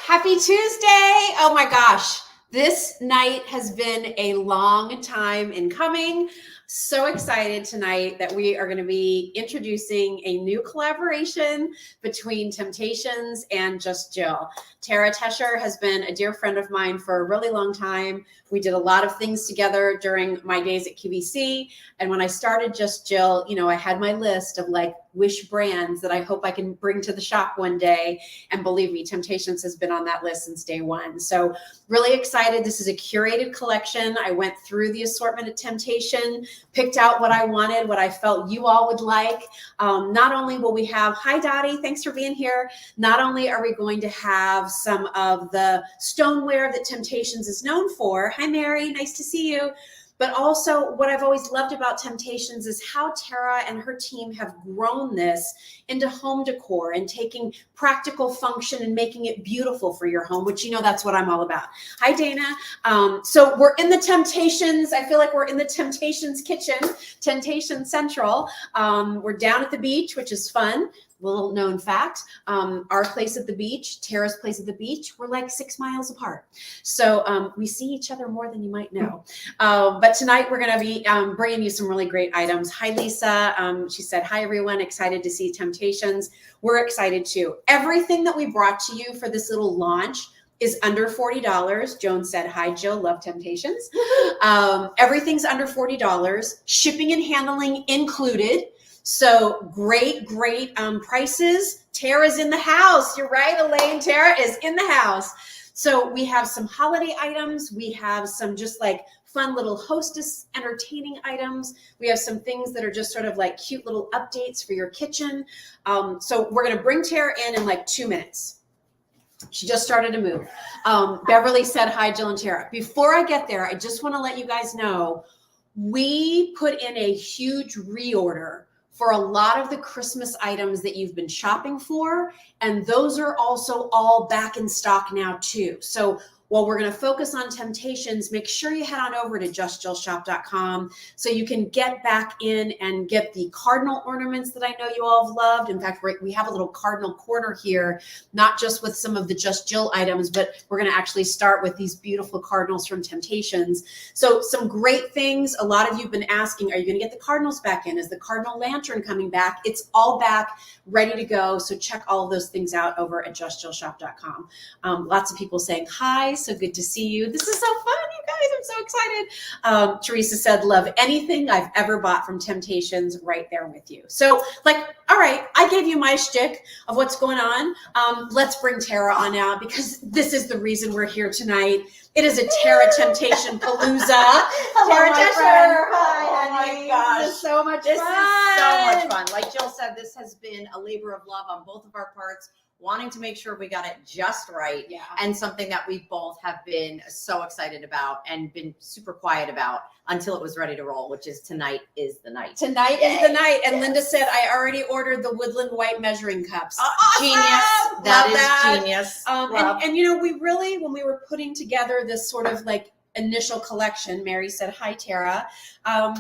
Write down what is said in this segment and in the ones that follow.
Happy Tuesday. Oh my gosh. This night has been a long time in coming. So excited tonight that we are going to be introducing a new collaboration between Temp-Tations and Just Jill. Tesher has been a dear friend of mine for a really long time. We did a lot of things together during my days at QVC. And when I started Just Jill, I had my list of like wish brands that I hope I can bring to the shop one day. And believe me, Temp-Tations has been on that list since day one. So really excited. This is a curated collection. I went through the assortment at Temp-Tation, picked out what I wanted, what I felt you all would like. Not only will we have, hi Dottie, thanks for being here. Not only are we going to have some of the stoneware that Temp-Tations is known for. Hi Mary, nice to see you. But also what I've always loved about Temp-Tations is how Tara and her team have grown this into home decor and taking practical function and making it beautiful for your home, which that's what I'm all about. Hi Dana. So we're in the Temp-Tations. I feel like we're in the Temp-Tations kitchen, Temp-Tations Central. We're down at the beach, which is fun. Little known fact, our place at the beach, Tara's place at the beach, we're like 6 miles apart. So we see each other more than you might know. But tonight we're gonna be bringing you some really great items. Hi, Lisa. She said, hi, everyone. Excited to see Temp-Tations. We're excited too. Everything that we brought to you for this little launch is under $40. Joan said, hi, Jill, love Temp-Tations. Everything's under $40. Shipping and handling included. So great prices. Tara's in the house. You're right, Elaine. Tara is in the house. So we have some holiday items. We have some just like fun little hostess entertaining items. We have some things that are just sort of like cute little updates for your kitchen. So we're going to bring Tara in like 2 minutes. She just started to move. Beverly said, hi, Jill and Tara. Before I get there, I just want to let you guys know, we put in a huge reorder for a lot of the Christmas items that you've been shopping for. And those are also all back in stock now too. So while we're going to focus on Temp-Tations, make sure you head on over to justjillshop.com so you can get back in and get the Cardinal ornaments that I know you all have loved. In fact, we have a little Cardinal corner here, not just with some of the Just Jill items, but we're going to actually start with these beautiful Cardinals from Temp-Tations. So some great things. A lot of you have been asking, are you going to get the Cardinals back in? Is the Cardinal lantern coming back? It's all back, ready to go. So check all of those things out over at justjillshop.com. Lots of people saying hi. So good to see you. This is so fun, you guys. I'm so excited. Teresa said, love anything I've ever bought from Temp-Tations, right there with you. So all right, I gave you my shtick of what's going on. Let's bring Tara on now because this is the reason we're here tonight. It is a Tara Temp-Tation Palooza. Tara Tesher. Hi, honey. Oh my gosh. This is so much fun. This is so much fun. Like Jill said, this has been a labor of love on both of our parts, wanting to make sure we got it just right. Yeah. And something that we both have been so excited about and been super quiet about until it was ready to roll, which is tonight is the night. Tonight is the night. And Linda said, I already ordered the Woodland white measuring cups. Awesome. Genius. That is genius. And we really, when we were putting together this sort of like initial collection, Mary said, hi, Tara. I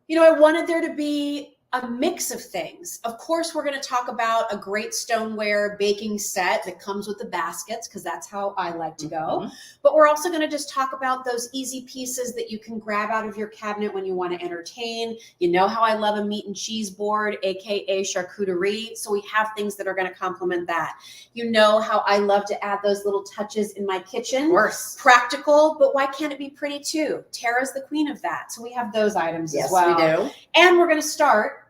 wanted there to be a mix of things. Of course, we're going to talk about a great stoneware baking set that comes with the baskets, because that's how I like to go. But we're also going to just talk about those easy pieces that you can grab out of your cabinet when you want to entertain. You know how I love a meat and cheese board, aka charcuterie. So we have things that are going to complement that. You know how I love to add those little touches in my kitchen. Of course. Practical, but why can't it be pretty too? Tara's the queen of that. So we have those items as well. Yes, we do. And we're going to start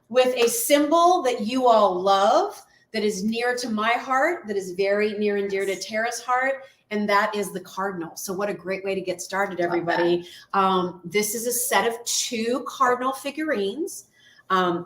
with a symbol that you all love, that is near to my heart, that is very near and dear to Tara's heart, and that is the Cardinal. So what a great way to get started, everybody. This is a set of 2 Cardinal figurines.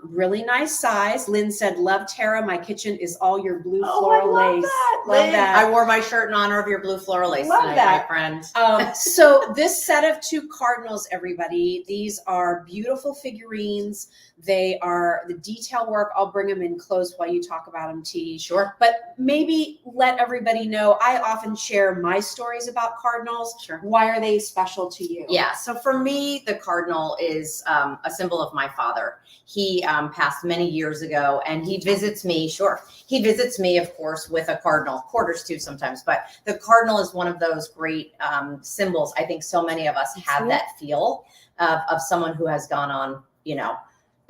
Really nice size. Lynn said, love Tara. My kitchen is all your blue floral lace. Love that. I wore my shirt in honor of your blue floral lace tonight, my friend. So this set of 2 Cardinals, everybody, these are beautiful figurines. They are the detail work. I'll bring them in close while you talk about them, T. Sure. But maybe let everybody know, I often share my stories about Cardinals. Sure. Why are they special to you? Yeah. So for me, the Cardinal is a symbol of my father. He passed many years ago, and he visits me. Sure, he visits me, of course, with a cardinal, quarters too sometimes. But the cardinal is one of those great symbols. I think so many of us have that feel of someone who has gone on, you know.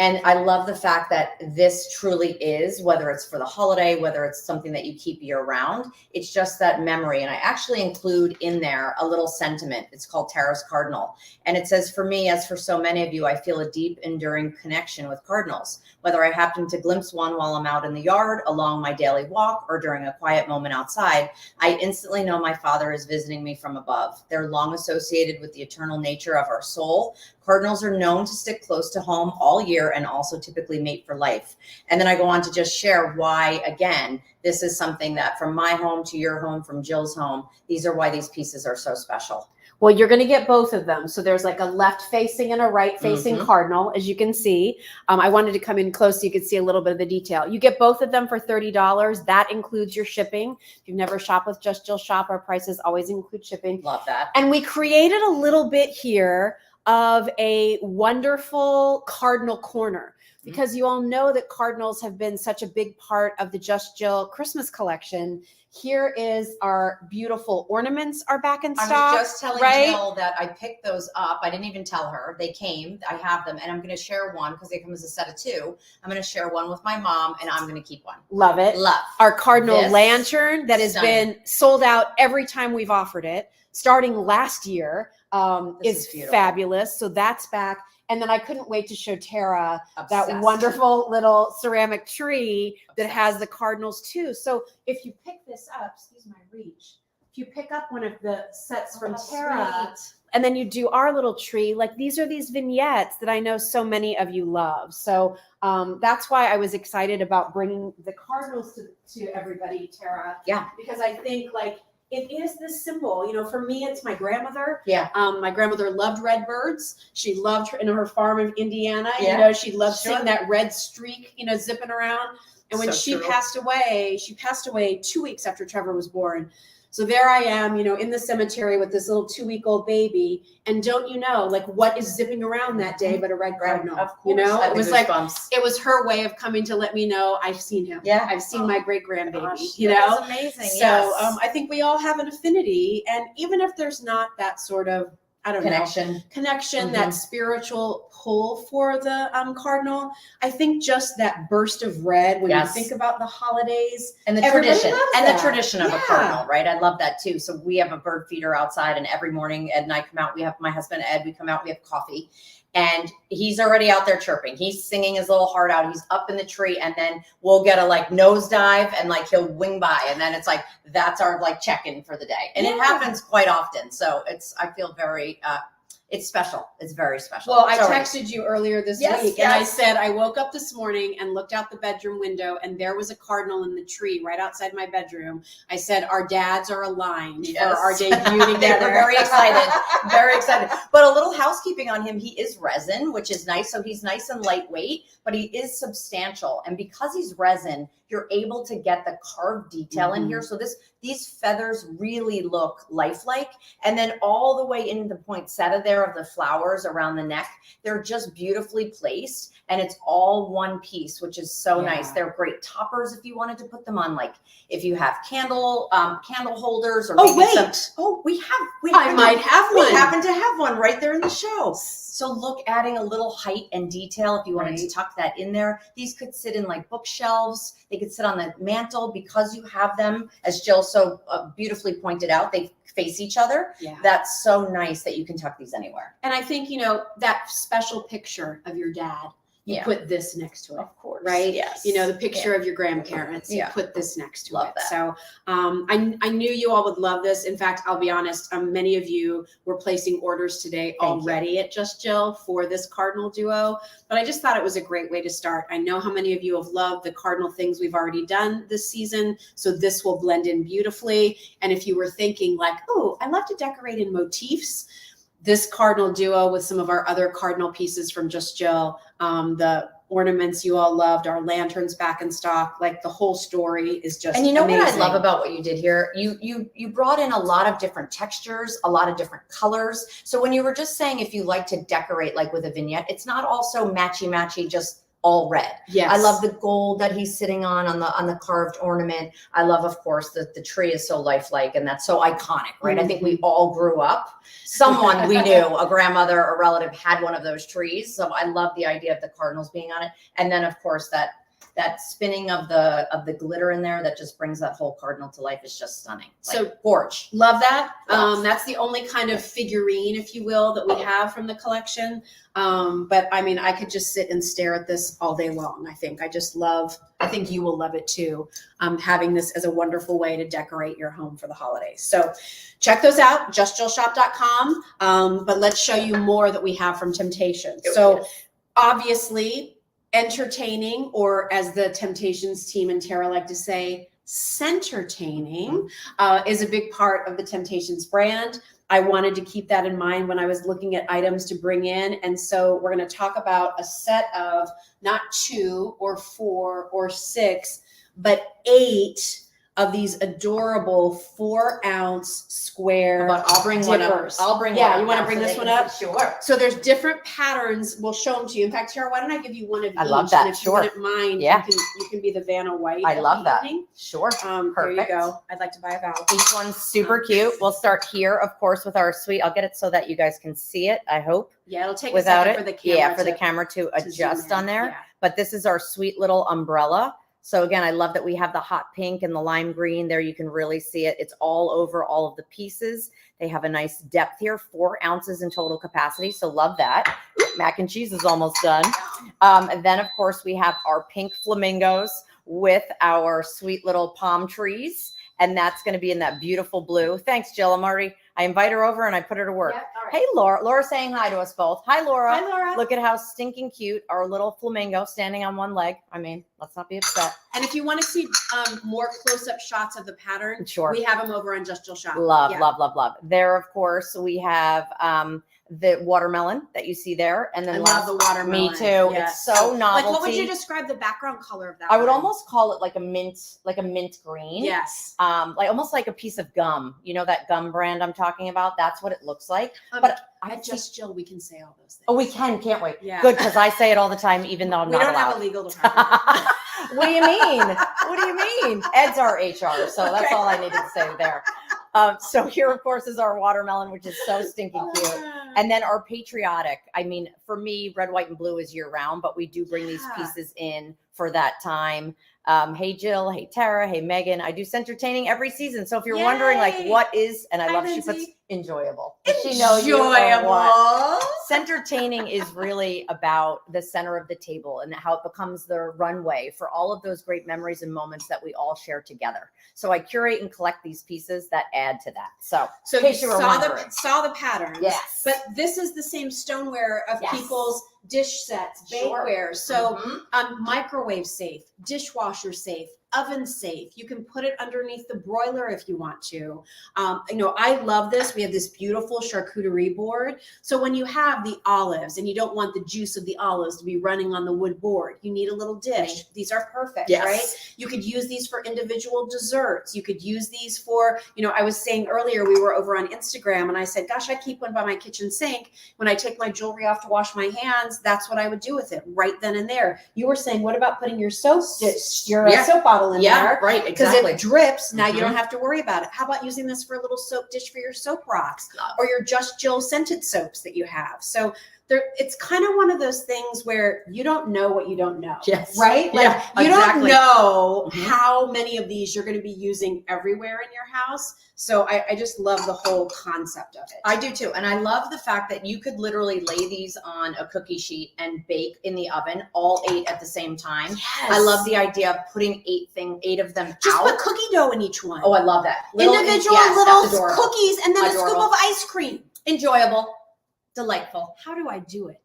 And I love the fact that this truly is, whether it's for the holiday, whether it's something that you keep year round, it's just that memory. And I actually include in there a little sentiment. It's called Tara's Cardinal. And it says, for me, as for so many of you, I feel a deep, enduring connection with cardinals. Whether I happen to glimpse one while I'm out in the yard, along my daily walk, or during a quiet moment outside, I instantly know my Father is visiting me from above. They're long associated with the eternal nature of our soul. Cardinals are known to stick close to home all year and also typically mate for life. And then I go on to just share why, again, this is something that from my home to your home, from Jill's home, these are why these pieces are so special. Well, you're going to get both of them. So there's like a left facing and a right facing cardinal, as you can see. I wanted to come in close so you could see a little bit of the detail. You get both of them for $30. That includes your shipping. If you've never shopped with Just Jill Shop, our prices always include shipping. Love that. And we created a little bit here of a wonderful cardinal corner, because you all know that cardinals have been such a big part of the Just Jill Christmas collection. Here is our beautiful ornaments are back in stock. I was just telling Jill that I picked those up. I didn't even tell her. They came. I have them, and I'm going to share one because they come as a set of two. I'm going to share one with my mom, and I'm going to keep one. Love it. Love. Our cardinal lantern that has been sold out every time we've offered it, starting last year, is fabulous. So that's back. And then I couldn't wait to show Tara that wonderful little ceramic tree that has the cardinals too. So if you pick this up, excuse my reach, if you pick up one of the sets from Tara, and then you do our little tree, like these are these vignettes that I know so many of you love. So that's why I was excited about bringing the cardinals to everybody, Tara. Yeah. Because I think like, it is this symbol, you know, for me, it's my grandmother. Yeah. My grandmother loved red birds. She loved her farm of Indiana. You know, she loved seeing that red streak, you know, zipping around. And when she passed away 2 weeks after Trevor was born. So there I am, you know, in the cemetery with this little 2-week-old baby. And don't you know, like what is zipping around that day but a red cardinal? Of course. You know, it was like, it was her way of coming to let me know I've seen him. Yeah. I've seen my great grandbaby, you know? That's amazing. So I think we all have an affinity. And even if there's not that sort of, I don't know, connection, that spiritual pull for the cardinal, I think just that burst of red when you think about the holidays and the tradition of a cardinal, right? I love that too. So we have a bird feeder outside, and every morning Ed and I come out. We have my husband Ed. We come out. We have coffee. And he's already out there chirping. He's singing his little heart out. He's up in the tree, and then we'll get a like nosedive, and like he'll wing by, and then it's like that's our like check-in for the day. And it happens quite often. So I feel very it's special. It's very special. Well, I texted you earlier this week, and I said I woke up this morning and looked out the bedroom window, and there was a cardinal in the tree right outside my bedroom. I said our dads are aligned for our debut together. They were very excited, very excited. But a little housekeeping on him. He is resin, which is nice. So he's nice and lightweight, but he is substantial. And because he's resin, you're able to get the carved detail in here. So these feathers really look lifelike. And then all the way in the poinsettia there of the flowers around the neck, they're just beautifully placed. And it's all one piece, which is so nice. They're great toppers if you wanted to put them on, like if you have candle holders or we might have one. We happen to have one right there in the show. So look, adding a little height and detail if you wanted to tuck that in there. These could sit in like bookshelves. They could sit on the mantle because you have them, as Jill so beautifully pointed out, they face each other. Yeah. That's so nice that you can tuck these anywhere. And I think, you know, that special picture of your dad, you put this next to it. Of course. Right? Yes. You know, the picture of your grandparents, you put this next to it. That. So I knew you all would love this. In fact, I'll be honest, many of you were placing orders today already at Just Jill for this Cardinal duo, but I just thought it was a great way to start. I know how many of you have loved the Cardinal things we've already done this season, so this will blend in beautifully. And if you were thinking like, oh, I love to decorate in motifs, this Cardinal duo with some of our other Cardinal pieces from Just Jill, the ornaments you all loved, our lanterns back in stock, like the whole story is just And you know amazing. What I love about what you did here? You brought in a lot of different textures, a lot of different colors. So when you were just saying if you like to decorate like with a vignette, it's not also matchy, just all red. Yes. I love the gold that he's sitting on the carved ornament. I love, of course, that the tree is so lifelike and that's so iconic, right? I think we all grew up. Someone we knew, a grandmother, a relative had one of those trees. So I love the idea of the cardinals being on it. And then of course that spinning of the glitter in there that just brings that whole cardinal to life is just stunning. So gorge. Love that. Love. That's the only kind of figurine, if you will, that we have from the collection. But I mean, I could just sit and stare at this all day long. I think I think you will love it too. Having this as a wonderful way to decorate your home for the holidays. So check those out, justjillshop.com. But let's show you more that we have from Temp-Tations. So obviously, entertaining, or as the Temp-Tations team and Tara like to say, centertaining, is a big part of the Temp-Tations brand. I wanted to keep that in mind when I was looking at items to bring in. And so we're going to talk about a set of not 2 or 4 or 6, but 8 of these adorable 4-ounce square But I'll bring one up. dippers. I'll bring Yeah, one up you want now to bring so this they one can up? see. Sure. So there's different patterns. We'll show them to you. In fact, Tara, why don't I give you one of I each? love that. And if Sure. you wouldn't mind, Yeah. you can be the Vanna White. I of love the that. evening. Sure. There you Perfect. go. I'd like to buy a vowel. Each one's super cute. We'll start here, of course, with our sweet. I'll get it so that you guys can see it, I hope. Yeah, it'll take Without a it, second for the camera. yeah, for the to camera to zoom adjust in. on there. Yeah. But this is our sweet little umbrella. So again, I love that we have the hot pink and the lime green there. You can really see it. It's all over all of the pieces. They have a nice depth here, 4 ounces in total capacity. So love that. Mac and cheese is almost done. And then of course we have our pink flamingos with our sweet little palm trees. And that's going to be in that beautiful blue. Thanks, Jill. I invite her over and I put her to work. Yep, all right. Hey, Laura. Laura's saying hi to us both. Hi, Laura. Hi, Laura. Look at how stinking cute our little flamingo standing on one leg. I mean, let's not be upset. And if you want to see more close-up shots of the pattern, Sure. we have them over on Just Jill Shop. Love, Yeah. love, love, love. There, of course, we have the watermelon that you see there. And then I love the watermelon. Me too. Yeah. It's so novelty. Like, what would you describe the background color of that? I would one? almost call it like a mint green. Yes. Like almost like a piece of gum. You know that gum brand I'm talking about? That's what it looks like. But I at Just Jill, we can say all those things. Oh, we can't wait. Yeah. Good, because I say it all the time, even though I'm We not don't allowed. have a legal department. What do you mean? What do you mean? Ed's our HR, so that's Okay. all I needed to say there. So here, of course, is our watermelon, which is so stinking cute. And then our patriotic. I mean, for me, red, white, and blue is year round, but we do bring these Yeah. pieces in for that time. Hey, Jill. Hey, Tara. Hey, Megan. I do entertaining every season. So if you're wondering, like, Yay. what is, and I Hi, love she puts Lindsay. enjoyable. She knows you are Enjoyable. what. Centertaining is really about the center of the table and how it becomes the runway for all of those great memories and moments that we all share together. So I curate and collect these pieces that add to that. So So in you case you were saw wondering. the patterns. Yes. But this is the same stoneware of Yes. people's dish sets, Sure. bakeware. So Mhm. microwave safe, dishwasher safe, oven safe. You can put it underneath the broiler if you want to. I love this. We have this beautiful charcuterie board. So when you have the olives and you don't want the juice of the olives to be running on the wood board, you need a little dish. These are perfect, Yes. right? You could use these for individual desserts. You could use these for, I was saying earlier, we were over on Instagram and I said, gosh, I keep one by my kitchen sink. When I take my jewelry off to wash my hands, that's what I would do with it right then and there. You were saying, what about putting your soap Yeah. soap bottle in there? Right. Because Exactly. it drips. Now you Mhm. don't have to worry about it. How about using this for a little soap dish for your soap rocks Love. or your Just Jill scented soaps that you have? So it's kind of one of those things where you don't know what you don't know. Yes. Right? Like Yeah, you exactly. don't know Mhm. how many of these you're going to be using everywhere in your house. So I just love the whole concept of it. I do too. And I love the fact that you could literally lay these on a cookie sheet and bake in the oven, all 8 at the same time. Yes. I love the idea of putting 8 of them Just out. put cookie dough in each one. Oh, I love that. Individual yes, little that's adorable. cookies and then a Adorable. scoop of ice cream. Enjoyable. Delightful. How do I do it?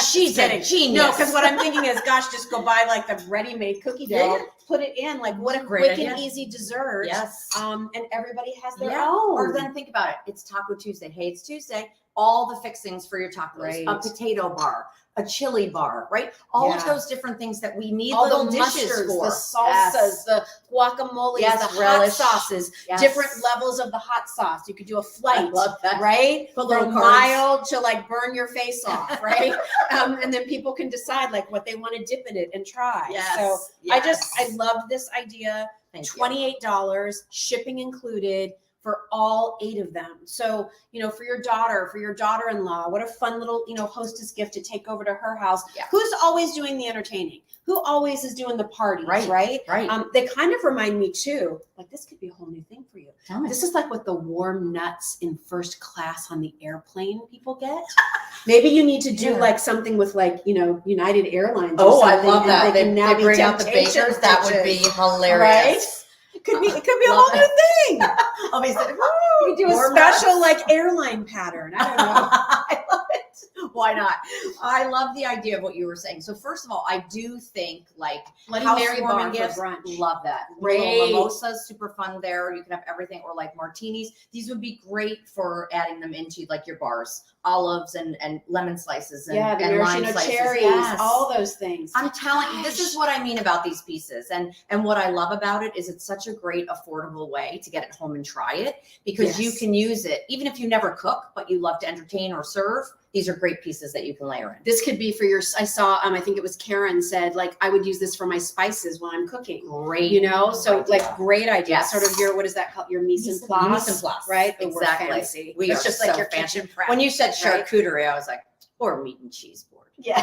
She's a genius. No, because what I'm thinking is, gosh, just go buy like the ready-made cookie dough, Yeah. put it in. Like, what a Great quick idea. and easy dessert. Yes. And everybody has their Yeah. own. Or then think about it. It's Taco Tuesday. Hey, it's Tuesday. All the fixings for your tacos. Right. A potato bar, a chili bar, right? All of Yeah. those different things that we need All little the dishes mustards, for. the salsas, Yes. the guacamoles, Yes, the relish. hot sauces, Yes. different levels of the hot sauce. You could do a flight, I love that. right? Put little From cards. mild to like burn your face off, right? And then people can decide like what they want to dip in it and try. Yes. So Yes. I love this idea. Thank you. $28, shipping included for all 8 of them. So, you know, for your daughter-in-law, what a fun little, you know, hostess gift to take over to her house. Yeah. Who's always doing the entertaining? Who always is doing the parties, right? Right. They kind of remind me too, like this could be a whole new thing for you. Tell me. This is like what the warm nuts in first class on the airplane people get. Maybe you need to do like something with like, you know, United Airlines. Oh, or I something, love and that. They can now be bring out the Temp-Tations bakers. That would be dishes, hilarious. It could be a Love whole new thing. I'll be saying, You could do a warm special nuts. like airline pattern. I don't know. I love it. Why not? I love the idea of what you were saying. So first of all, I do think like Bloody Mary bar housewarming for gifts. brunch. Love that. Great. Little mimosas, super fun there. You can have everything, or like martinis. These would be great for adding them into like your bars, olives and lemon slices and, Yeah, the and lime maraschino slices. cherries, Yes. all those things. I'm telling you, this is what I mean about these pieces. And what I love about it is it's such a great affordable way to get it home and try it, because you Yes. can use it even if you never cook, but you love to entertain or serve. These are great pieces that you can layer in. This could be for your, I saw, I think it was Karen said, like, I would use this for my spices when I'm cooking, Great. you know? So idea. like, great idea. Yes. Sort of your, what is that called? Your mise en place, Mise en place. right? Oh, we're Exactly. fancy. We It's are just so like your fancy. kitchen prep. When you said right? charcuterie, I was like, or meat and cheese board. Yeah.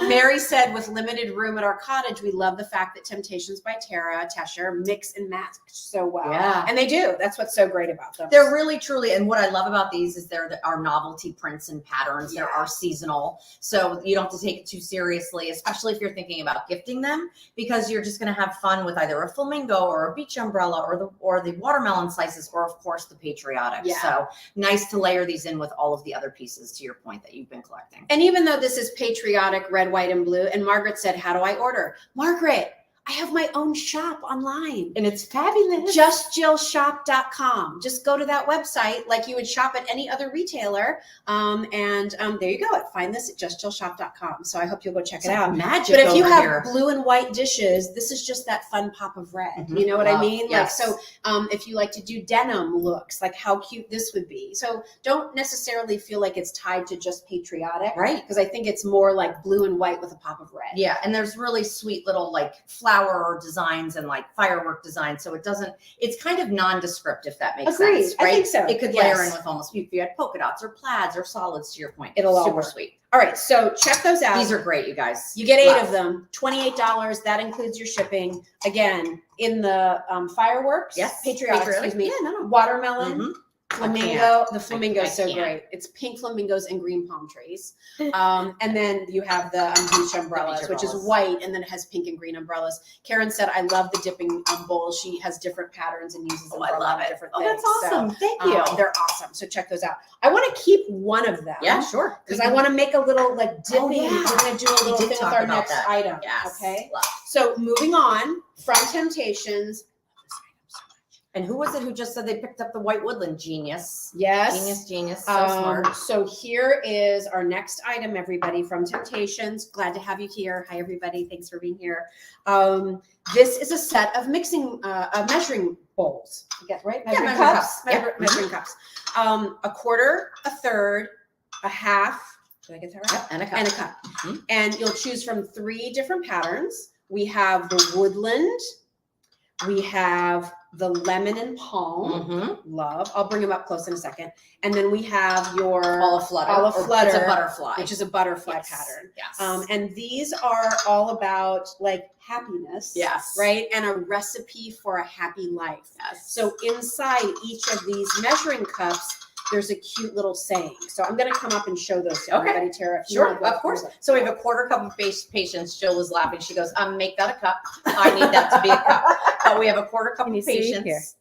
Mary said, with limited room at our cottage, we love the fact that Temp-Tations by Tesher mix and match so well. Yeah. And they do. That's what's so great about them. They're really, truly, and what I love about these is they're our novelty prints and patterns. Yeah. There are seasonal, so you don't have to take it too seriously, especially if you're thinking about gifting them, because you're just going to have fun with either a flamingo or a beach umbrella or the watermelon slices, or of course the patriotic. Yeah. So nice to layer these in with all of the other pieces, to your point, that you've been collecting. And even though this is patriotic red, white, and blue, and Margaret said, how do I order? Margaret, I have my own shop online. And it's fabulous. JustJillShop.com. Just go to that website like you would shop at any other retailer. There you go. Find this at JustJillShop.com. So I hope you'll go check it out. Magic. But if you over have here. blue and white dishes, this is just that fun pop of red. Mhm. You know what I Love. mean? Yes. Like, so if you like to do denim looks, like how cute this would be. So don't necessarily feel like it's tied to just patriotic. Right. Because I think it's more like blue and white with a pop of red. Yeah, and there's really sweet little like flower designs and like firework designs. So it's kind of nondescript, if that makes Agreed. sense, I right? think so. It could Yes. layer in with almost, if you had polka dots or plaids or solids, to your point. It'll all super work. sweet. All right. So check those out. These are great, you guys. You get 8 Love. of them, $28. That includes your shipping. Again, in the fireworks, Yes. patriotic, excuse me, Yeah, no. watermelon, Mhm. flamingo. The flamingo I is so can't. great. It's pink flamingos and green palm trees. And then you have the beach umbrellas, which is umbrellas. white, and then it has pink and green umbrellas. Karen said, I love the dipping bowls. She has different patterns and uses them Oh, for I a love lot of it. different Oh, things. that's awesome. Thank So, you. they're awesome. So check those out. I want to keep one of them. Yeah, sure. Because I want to make a little like dipping. Oh, yeah. We're going to do a We little did thing with talk our about next that. item. Yes. Okay. Love. So moving on from Temp-Tations. And who was it who just said they picked up the white woodland? Genius. Yes. Genius. So smart. So here is our next item, everybody, from Temp-Tations. Glad to have you here. Hi, everybody. Thanks for being here. This is a set of measuring bowls. You get right? Measuring measuring cups. cups. Yep. Measuring cups. A quarter, a third, a half. Did I get that right? Yep. And a cup. And a cup. Mhm. And you'll choose from 3 different patterns. We have the woodland. We have the lemon and palm. Mhm. Love. I'll bring them up close in a second. And then we have your Olive flutter. Olive or flutter, It's a butterfly. which is a butterfly Yes. pattern. Yes. And these are all about like happiness. Yes. Right. And a recipe for a happy life. Yes. So inside each of these measuring cups, there's a cute little saying. So I'm going to come up and show those to Okay. everybody, Tara. if you Sure, wanna go of course. through them. So we have a quarter cup of patience. Jill was laughing. She goes, make that a cup. I need that to be a cup. But we have a quarter cup Can you of see? Here. patience,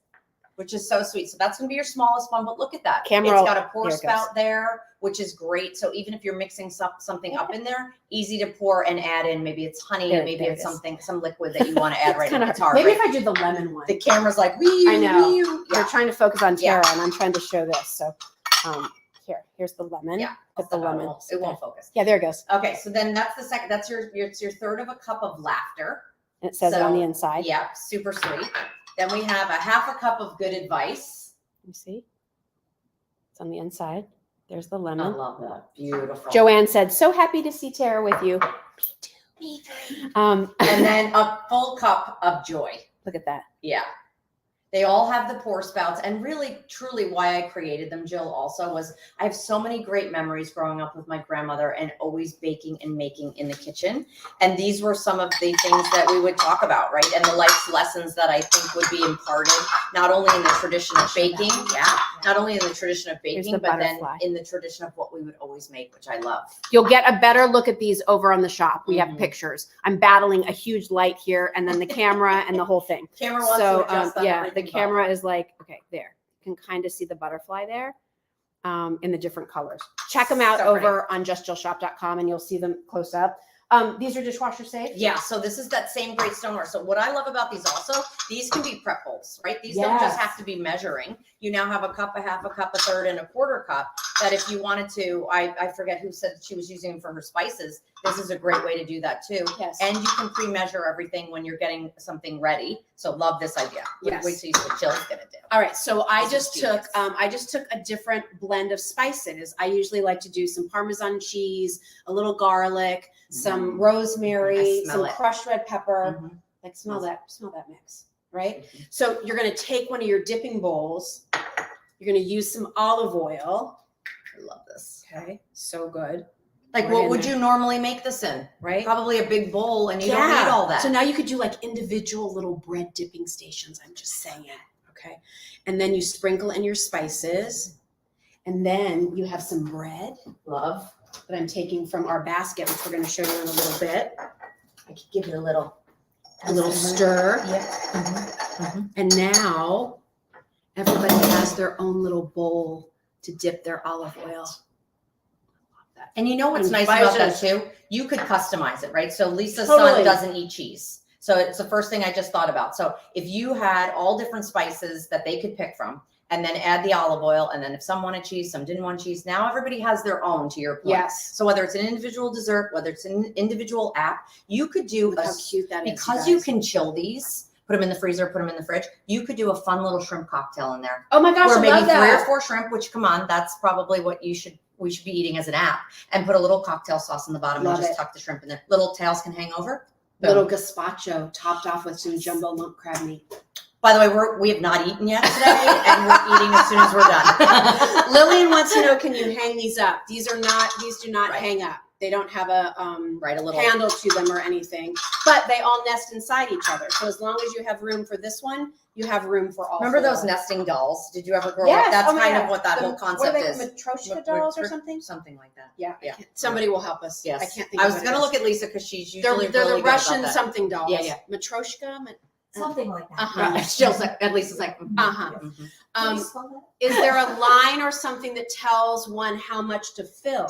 which is so sweet. So that's going to be your smallest one, but look at that. Camera- It's got a pour here it spout there, which is great. So even if you're mixing something up in there, easy to pour and add in. Maybe it's honey, There- maybe there it's it is. something, some liquid that you want to add right Kinda in. It's hard. hard. Maybe right? if I do the lemon one. The camera's like, wee. I know. wee. We're Yeah. trying to focus on Tara, Yeah. and I'm trying to show this. So Here's the lemon. Yeah, Put the lemon. It won't focus. Yeah, there it goes. Okay, so then that's the second. That's it's your third of a cup of laughter. And it says it on So, the inside. Yeah, super sweet. Then we have a half a cup of good advice. Let me see. It's on the inside. There's the I lemon. love that. Beautiful. Joanne said, "So happy to see Tara with you." Me too. And And then a full cup of joy. look at that. Yeah. They all have the pour spouts. And really, truly, why I created them, Jill, also was I have so many great memories growing up with my grandmother and always baking and making in the kitchen. And these were some of the things that we would talk about, right? And the life lessons that I think would be imparted, not only in the tradition of baking, not only in the tradition of baking, the but then butterfly. in the tradition of what we would always make, which I love. You'll get a better look at these over on the shop. We Mhm. have pictures. I'm battling a huge light here, and then the camera and the whole thing. Camera wants So to adjust on yeah, the everything, camera is like, okay, there. You can kind of see the butterfly there in the different colors. Check them out So over on justjillshop.com and you'll see them close up. These are dishwasher safe? Yeah, so this is that same great stoneware. So what I love about these also, these can be prep bowls, right? These don't just Yes. have to be measuring. You now have a cup, a half a cup, a third, and a quarter cup that if you wanted to, I forget who said she was using them for her spices. This is a great way to do that too. Yes. And you can pre-measure everything when you're getting something ready. So love this idea. Yes. Wait till you see what Jill's gonna do. All right, so I This is just took a different blend of spices. I usually like to do some Parmesan cheese, a little garlic, some rosemary, I smell some it. crushed red pepper. Mhm. Like smell that mix, right? Mhm. So you're gonna take one of your dipping bowls. You're gonna use some olive oil. I love this. Okay, so good. Like Right what in would there. you normally make this in? Right? Probably a big bowl and you don't need all that. So now you could do like individual little bread dipping stations. I'm just saying. Okay. And then you sprinkle in your spices. And then you have some bread Love. that I'm taking from our basket, which we're going to show you in a little bit. I could give it a little stir. Yeah. And now everybody has their own little bowl to dip their olive oil. And you know what's And nice about that spices. too? You could customize it, right? So Lisa's Totally. son doesn't eat cheese. So it's the first thing I just thought about. So if you had all different spices that they could pick from and then add the olive oil, and then if some wanted cheese, some didn't want cheese, now everybody has their own, to your point. Yes. So whether it's an individual dessert, whether it's an individual app, you could do Look how cute that is. because you can chill these, put them in the freezer, put them in the fridge. You could do a fun little shrimp cocktail in there. Oh my gosh, Or I maybe love 3 or that. 4 shrimp, which come on, that's probably what we should be eating as an app, and put a little cocktail sauce in the bottom Love and just it. tuck the shrimp in there. Little tails can hang over. Boom. Little gazpacho topped off with some jumbo lump crab meat. By the way, we have not eaten yet today, and we're eating as soon as we're done. Lillian wants to know, can you hang these up? These do not Right. hang up. They don't have a Right, a little. handle to them or anything, but they all nest inside each other. So as long as you have room for this one, you have room for all Remember 4. those nesting dolls? Did you ever grow Yes. up? That's Oh my kind God. of what that The- whole concept what are is. they, Matryoshka dolls or something? Something like that. Yeah. Yeah. Somebody will help us. Yes. I can't think I of was what going it to is. look at Lisa because she's They're usually the really good Russian about that. something dolls. Yeah, yeah. Matryoshka. Something like that. Uh-huh. Jill's like, at least it's like, Uh-huh. mhm. Can you spell that? Is there a line or something that tells one how much to fill?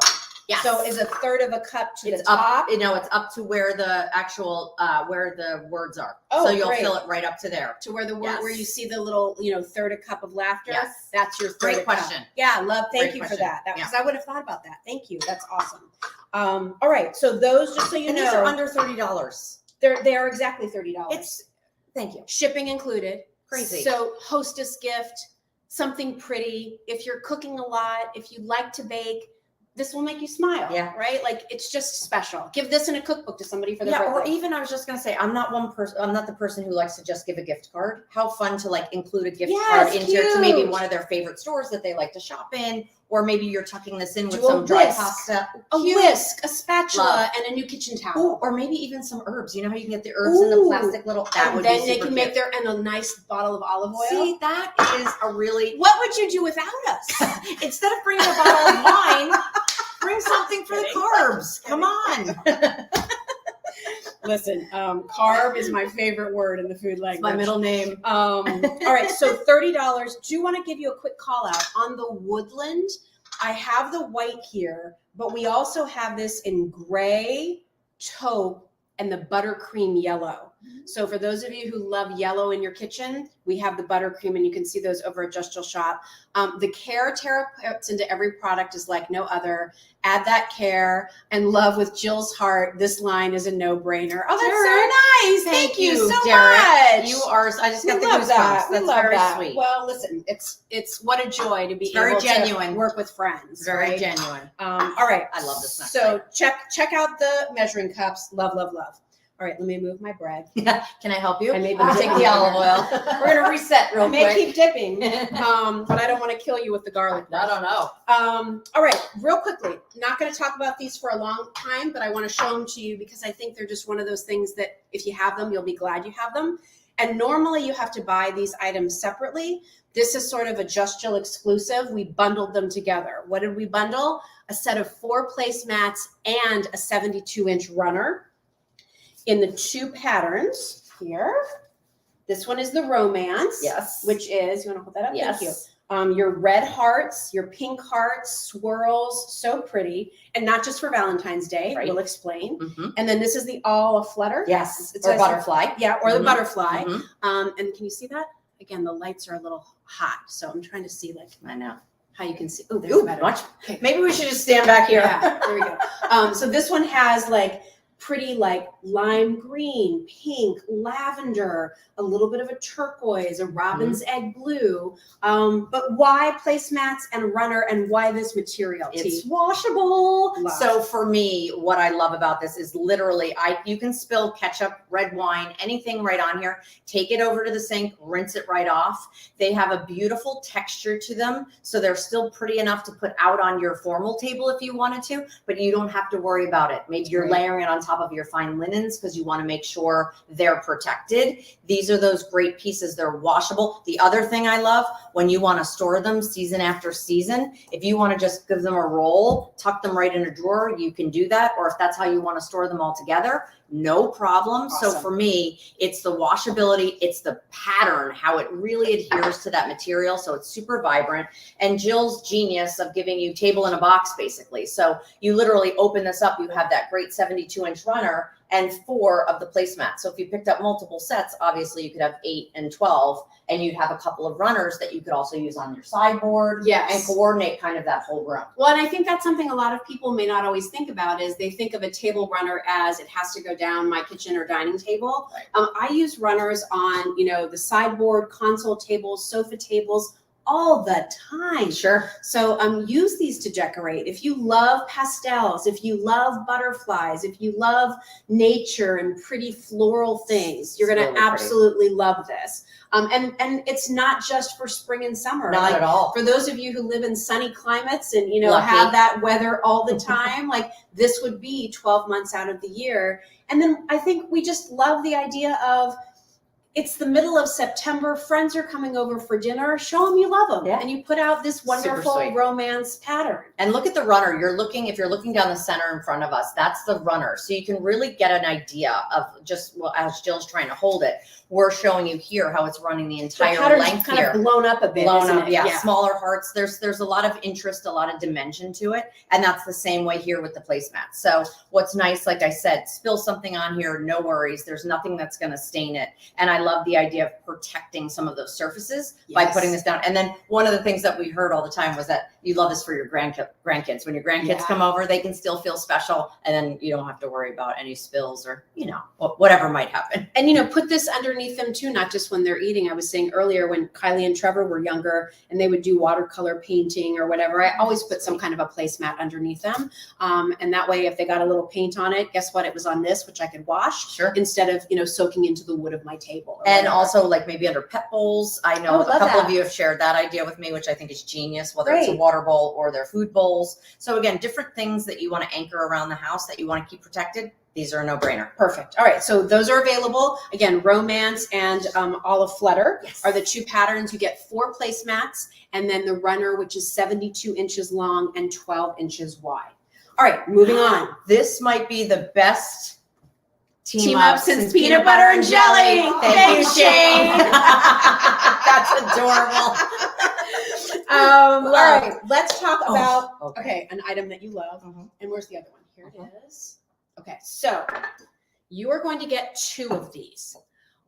Yes. So is a third of a cup to It's the top? up, it's up to where the actual, where the words are. Oh, So you'll great. fill it right up to there. To where the Yes. where you see the little, third a cup of laughter. Yes. That's your third Great a cup. question. Yeah, thank Great you for question. that. Yeah. Because I would have thought about that. Thank you. That's awesome. All right. So those, just so you And know, these are under $30. they are exactly $30. Thank you. Shipping included. Crazy. So hostess gift, something pretty. If you're cooking a lot, if you like to bake, this will make you smile. Yeah. Right? Like it's just special. Give this in a cookbook to somebody for their Yeah, or birthday. even I was just gonna say, I'm not the person who likes to just give a gift card. How fun to like include a gift Yes, card into to maybe cute. one of their favorite stores that they like to shop in, or maybe you're tucking this in with Do a some dry whisk. pasta. A Cute. whisk, a spatula, Love. and a new kitchen Ooh, towel. or maybe even some herbs. You know how you can get the herbs in the Ooh. plastic little. That And would then be they super can cute. make their and a nice bottle of olive oil. See, that is a really What would you do without us? instead of bringing a bottle of wine, bring something for the carbs. Come on. Listen, carb is my favorite word in the food language. My middle name. All right, so $30. Do want to give you a quick call out on the Woodland. I have the white here, but we also have this in gray, taupe, and the buttercream yellow. So for those of you who love yellow in your kitchen, we have the buttercream, and you can see those over at Just Jill Shop. The care Tara puts into every product is like no other. Add that care and love with Jill's heart. This line is a no-brainer. Oh, that's so nice. Thank you so much. You are. I just got the love goosebumps. that. That's We love very that. sweet. Well, listen, it's what a joy to be Very able genuine. to work with friends. Very right? genuine. All right. I love this. So check out the measuring cups. Love, love, love. All right, let me move my bread. Can I help you? I may be Take dipping the in olive there. oil. We're gonna reset real I may quick. keep dipping, but I don't want to kill you with the garlic. I don't know. All right, real quickly. Not going to talk about these for a long time, but I want to show them to you because I think they're just one of those things that if you have them, you'll be glad you have them. And normally you have to buy these items separately. This is sort of a Just Jill exclusive. We bundled them together. What did we bundle? A set of 4 placemats and a 72-inch runner in the 2 patterns here. This one is the Romance. Yes. Which is, you want to hold that up? Yes. Thank you. Your red hearts, your pink hearts, swirls, so pretty. And not just for Valentine's Day, Right. we'll explain. Mm-hmm. And then this is the all flutter. Yes. It Or says- butterfly. Yeah, or the Mhm. butterfly. Mhm. And can you see that? Again, the lights are a little hot. So I'm trying to see like I know. how you can see. Oh, there's Ooh, better. much. Okay. Maybe we should just stand back here. Yeah, there we go. So this one has like pretty like lime green, pink, lavender, a little bit of a turquoise, a robin's egg blue. But why placemats and a runner, and why this material? It's T? washable. Love. So for me, what I love about this is literally you can spill ketchup, red wine, anything right on here, take it over to the sink, rinse it right off. They have a beautiful texture to them. So they're still pretty enough to put out on your formal table if you wanted to, but you don't have to worry about it. Maybe you're Right. layering it on top of your fine linens because you want to make sure they're protected. These are those great pieces. They're washable. The other thing I love, when you want to store them season after season, if you want to just give them a roll, tuck them right in a drawer, you can do that. Or if that's how you want to store them all together, no problem. So Awesome. for me, it's the washability, it's the pattern, how it really adheres to that material. So it's super vibrant. And Jill's genius of giving you table in a box, basically. So you literally open this up, you have that great 72-inch runner and 4 of the placemats. So if you picked up multiple sets, obviously you could have 8 and 12, and you'd have a couple of runners that you could also use on your sideboard Yes. and coordinate kind of that whole room. Well, and I think that's something a lot of people may not always think about is they think of a table runner as it has to go down my kitchen or dining table. Right. I use runners on, the sideboard, console tables, sofa tables, all the time. Sure. So use these to decorate. If you love pastels, if you love butterflies, if you love nature and pretty floral things, you're going Really to pretty. absolutely love this. And it's not just for spring and summer. Not Like, at all. for those of you who live in sunny climates and Lucky. have that weather all the time, like this would be 12 months out of the year. And then I think we just love the idea of it's the middle of September. Friends are coming over for dinner. Show them you love them. Yeah. And you put out this wonderful sweet. romance pattern. And look at the runner. If you're looking down the center in front of us, that's the runner. So you can really get an idea of just, well, as Jill's trying to hold it, we're showing you here how it's running the The entire pattern's length kind here. of blown up a bit. Blown isn't up, it? yeah, smaller hearts. There's a lot of interest, a lot of dimension to it. And that's the same way here with the placemats. So what's nice, like I said, spill something on here, no worries. There's nothing that's going to stain it. And I love the idea of protecting some of those surfaces by Yes. putting this down. And then one of the things that we heard all the time was that you love this for your grandkids. When your grandkids Yeah. come over, they can still feel special. And then you don't have to worry about any spills or, whatever might happen. And put this underneath them too, not just when they're eating. I was saying earlier when Kylie and Trevor were younger and they would do watercolor painting or whatever, I always put some kind of a placemat underneath them. And that way, if they got a little paint on it, guess what? It was on this, which I could wash Sure. instead of, soaking into the wood of my table. or And whatever. also like maybe under pet bowls. I know Oh, a love couple that. of you have shared that idea with me, which I think is genius, whether it's a Great. water bowl or their food bowls. So again, different things that you want to anchor around the house that you want to keep protected. These are a no-brainer. Perfect. All right. So those are available. Again, Romance and Olive Flutter Yes. are the 2 patterns. You get 4 placemats and then the runner, which is 72 inches long and 12 inches wide. All right. Moving on. This might be the best Team up since peanut butter and jelly. Thank you, Thanks, Shane. Shane. That's adorable. All right. Let's talk about, okay. an item that you love. Mhm. And where's the other one? Here it is. Okay. So you are going to get 2 of these.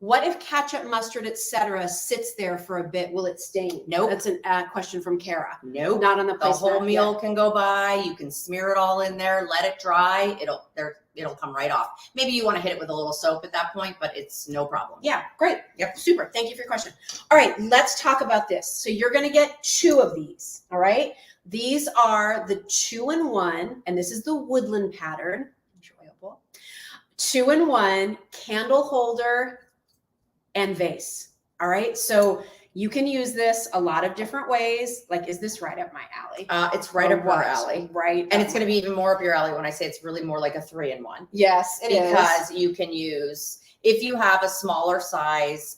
What if ketchup, mustard, etc. sits there for a bit? Will it stain? Nope. That's a question from Kara. Nope. Not on the The placemat whole meal yet. can go by. You can smear it all in there, let it dry. It'll come right off. Maybe you want to hit it with a little soap at that point, but it's no problem. Yeah, great. Yep. Super. Thank you for your question. All right, let's talk about this. So you're going to get 2 of these. All right. These are the 2-in-1, and this is the Woodland pattern. Enjoyable. 2-in-1 candle holder and vase. All right. So you can use this a lot of different ways. Like, is this right up my alley? It's right up our alley. Right. And it's going to be even more up your alley when I say it's really more like a 3-in-1. Yes, it is. Because you can use, if you have a smaller size,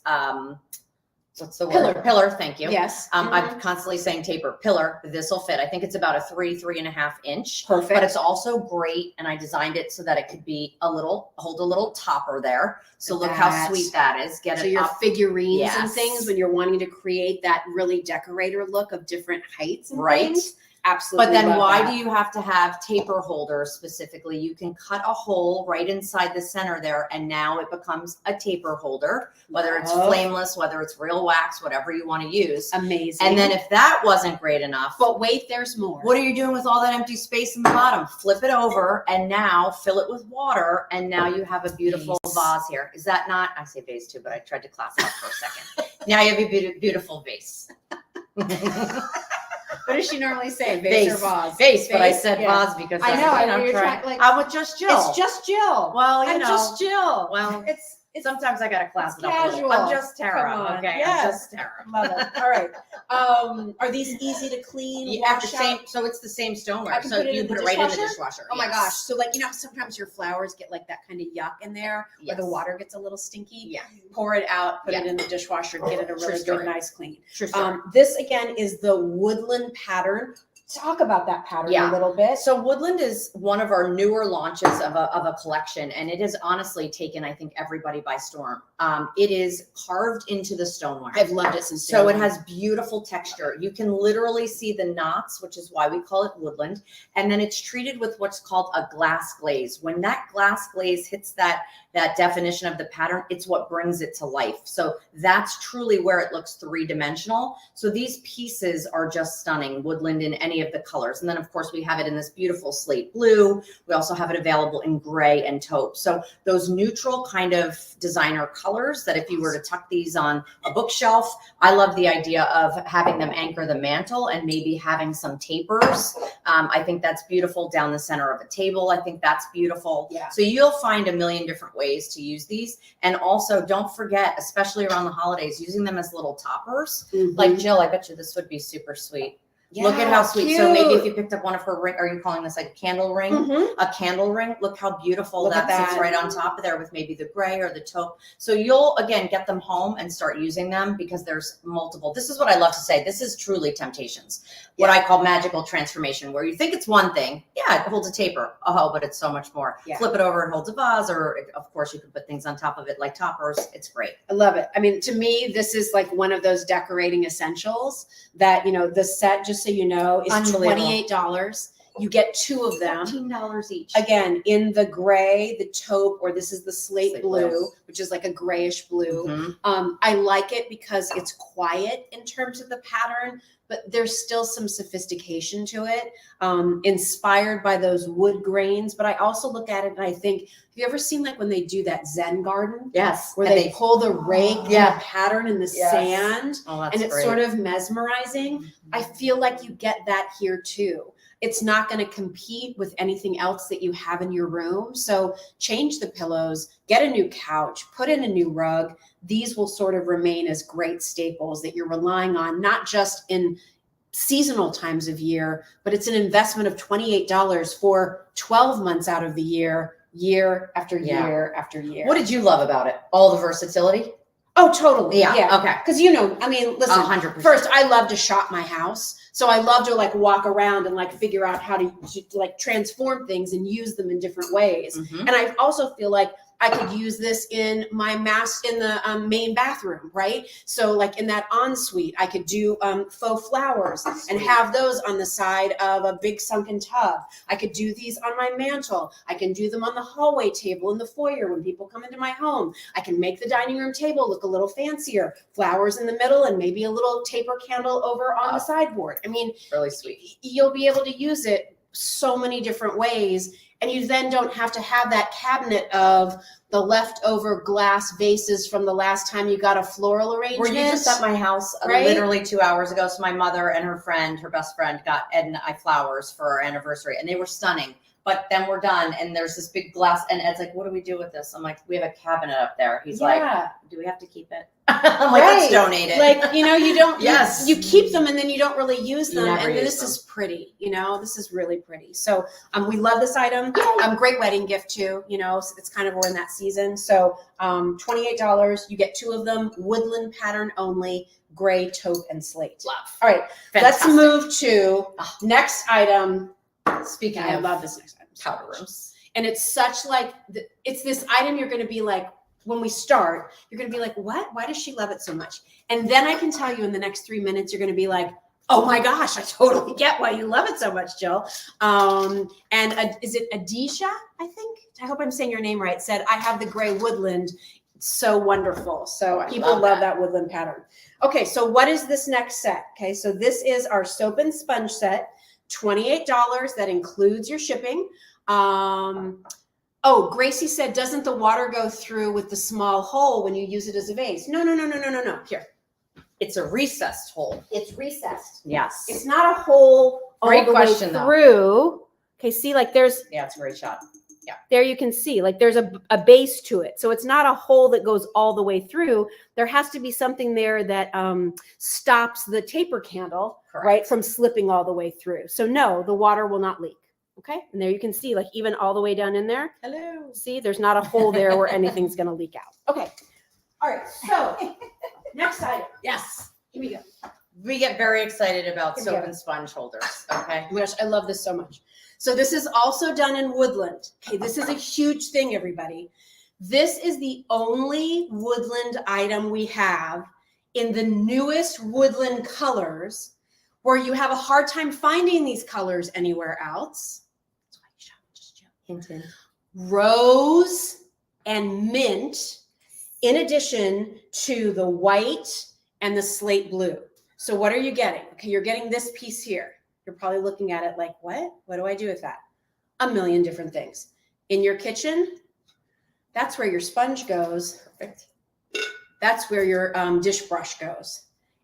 what's the word? Pillar. Thank you. Yes. I'm constantly saying taper pillar. This will fit. I think it's about a 3.5 inch. Perfect. But it's also great. And I designed it so that it could be hold a little topper there. So look how sweet that is. Get so it your up. figurines and Yes. things when you're wanting to create that really decorator look of different heights and Right. things. Absolutely. But then love why that. do you have to have taper holders specifically? You can cut a hole right inside the center there, and now it becomes a taper holder, whether it's Love. flameless, whether it's real wax, whatever you want to use. Amazing. And then if that wasn't great enough, but wait, there's more. what are you doing with all that empty space in the bottom? Flip it over and now fill it with water, and now you have a beautiful Vase. vase here. Is that not, I say vase too, but I tried to class it up for a second. Now you have a beautiful vase. What does she normally say? Vase or vase? Vase, but I Vase? said Yeah. vase because I know, I know, I'm you're trying. trying, like, I'm with just Jill. It's just Jill. Well, I'm know. just Jill. Well, it's sometimes I gotta class it's it up a little. casual. I'm just Tara. Come on. Okay, Yes. I'm just Tara. love it. All right. Are these easy to clean? You have the wash same, out? so it's the same stoneware. I can So put it you in the put it right in the dishwasher? dishwasher. Oh my Yes. gosh. So like, sometimes your flowers get like that kind of yuck in there where the Yes. water gets a little stinky. Yeah. Pour it out, put it Yeah. in the dishwasher, get it a True really story. good, nice clean. True story. This again is the Woodland pattern. Talk about that pattern Yeah. a little bit. So Woodland is one of our newer launches of a collection, and it has honestly taken, I think, everybody by storm. It is carved into the stoneware. I've loved it since So day it one. has beautiful texture. You can literally see the knots, which is why we call it Woodland. And then it's treated with what's called a glass glaze. When that glass glaze hits that definition of the pattern, it's what brings it to life. So that's truly where it looks 3-dimensional. So these pieces are just stunning, Woodland in any of the colors. And then of course we have it in this beautiful slate blue. We also have it available in gray and taupe. So those neutral kind of designer colors that if you were to tuck these on a bookshelf, I love the idea of having them anchor the mantle and maybe having some tapers. I think that's beautiful down the center of a table. I think that's beautiful. Yeah. So you'll find a million different ways to use these. And also don't forget, especially around the holidays, using them as little toppers. Mhm. Like Jill, I bet you this would be super sweet. Look at Yeah, how sweet. So maybe if cute. you picked up one of her ring, are you calling this like a candle ring? Mhm. A candle ring. Look how beautiful Look at that sits that. right on top of there with maybe the gray or the taupe. So you'll again get them home and start using them because there's multiple. This is what I love to say. This is truly Temp-Tations. What I call magical transformation, where you think it's one thing. Yeah, it holds a taper. Oh, but it's so much more. Yeah. Flip it over, it holds a vase, or of course you can put things on top of it like toppers. It's great. I love it. I mean, to me, this is like one of those decorating essentials that, the set, just so you know, is Unbelievable. $28. You get 2 of them. $15 each. Again, in the gray, the taupe, or this is the slate Slate blue, blue. which is like a grayish blue. Mhm. I like it because it's quiet in terms of the pattern, but there's still some sophistication to it, inspired by those wood grains. But I also look at it and I think, have you ever seen like when they do that Zen garden? Yes. Where and they pull the rake and Yeah. the pattern in the Yes. sand, Oh, that's and it's great. sort of mesmerizing. I feel like you get that here too. It's not going to compete with anything else that you have in your room. So change the pillows, get a new couch, put in a new rug. These will sort of remain as great staples that you're relying on, not just in seasonal times of year, but it's an investment of $28 for 12 months out of the year, year after Yeah. year after year. What did you love about it? All the versatility? Oh, totally. Yeah. Okay. Because, I mean, listen, 100%. first, I love to shop my house. So I love to like walk around and like figure out how to like transform things and use them in different ways. Mhm. And I also feel like I could use this in my in the main bathroom, right? So like in that ensuite, I could do faux flowers and have those on the side of a big sunken tub. I could do these on my mantle. I can do them on the hallway table in the foyer when people come into my home. I can make the dining room table look a little fancier. Flowers in the middle and maybe a little taper candle over on the sideboard. I mean, Really sweet. You'll be able to use it so many different ways. And you then don't have to have that cabinet of the leftover glass vases from the last time you got a floral arrangement. Were you just at my house Right? literally 2 hours ago? So my mother and her best friend, got Ed and I flowers for our anniversary, and they were stunning. But then we're done, and there's this big glass, and Ed's like, what do we do with this? I'm like, we have a cabinet up there. He's like, do we have to keep it? I'm like, let's donate it. Like, you don't, Yes. you keep them and then you don't really use them. never And use this them. is pretty, this is really pretty. So we love this item. Great wedding gift too, so it's kind of, we're in that season. So $28, you get 2 of them, Woodland pattern only, gray, taupe, and slate. Love. All right, Fantastic. let's move to next item. Speaking I of love this next item. so powder much. rooms. And it's such like, it's this item you're going to be like, when we start, you're going to be like, what? Why does she love it so much? And then I can tell you in the next 3 minutes, you're going to be like, oh my gosh, I totally get why you love it so much, Jill. Is it Adisha, I think? I hope I'm saying your name right. Said, I have the gray Woodland. It's so wonderful. So people love that Woodland pattern. Okay, so what is this next set? Okay, so this is our soap and sponge set, $28. That includes your shipping. Oh, Gracie said, doesn't the water go through with the small hole when you use it as a vase? No. Here. It's a recessed hole. It's recessed. Yes. It's not a hole all Great the question, way though. through. Okay, see, like there's, Yeah, it's a great shot. there you can see, like there's a base to it. So it's not a hole that goes all the way through. There has to be something there that stops the taper candle, Correct. right, from slipping all the way through. So no, the water will not leak. Okay, and there you can see, like even all the way down in there. Hello. See, there's not a hole there where anything's going to leak out. Okay. All right. So next item. Yes. Here we go. We get very excited about Here we soap go. and sponge holders. Okay. Oh my gosh, I love this so much. So this is also done in Woodland. Okay, this is a huge thing, everybody. This is the only Woodland item we have in the newest Woodland colors, where you have a hard time finding these colors anywhere else. That's why you shop at Just Jill. Hint, hint. Rose and mint, in addition to the white and the slate blue. So what are you getting? Okay, you're getting this piece here. You're probably looking at it like, what? What do I do with that? A million different things. In your kitchen, that's where your sponge goes. Perfect. That's where your dish brush goes.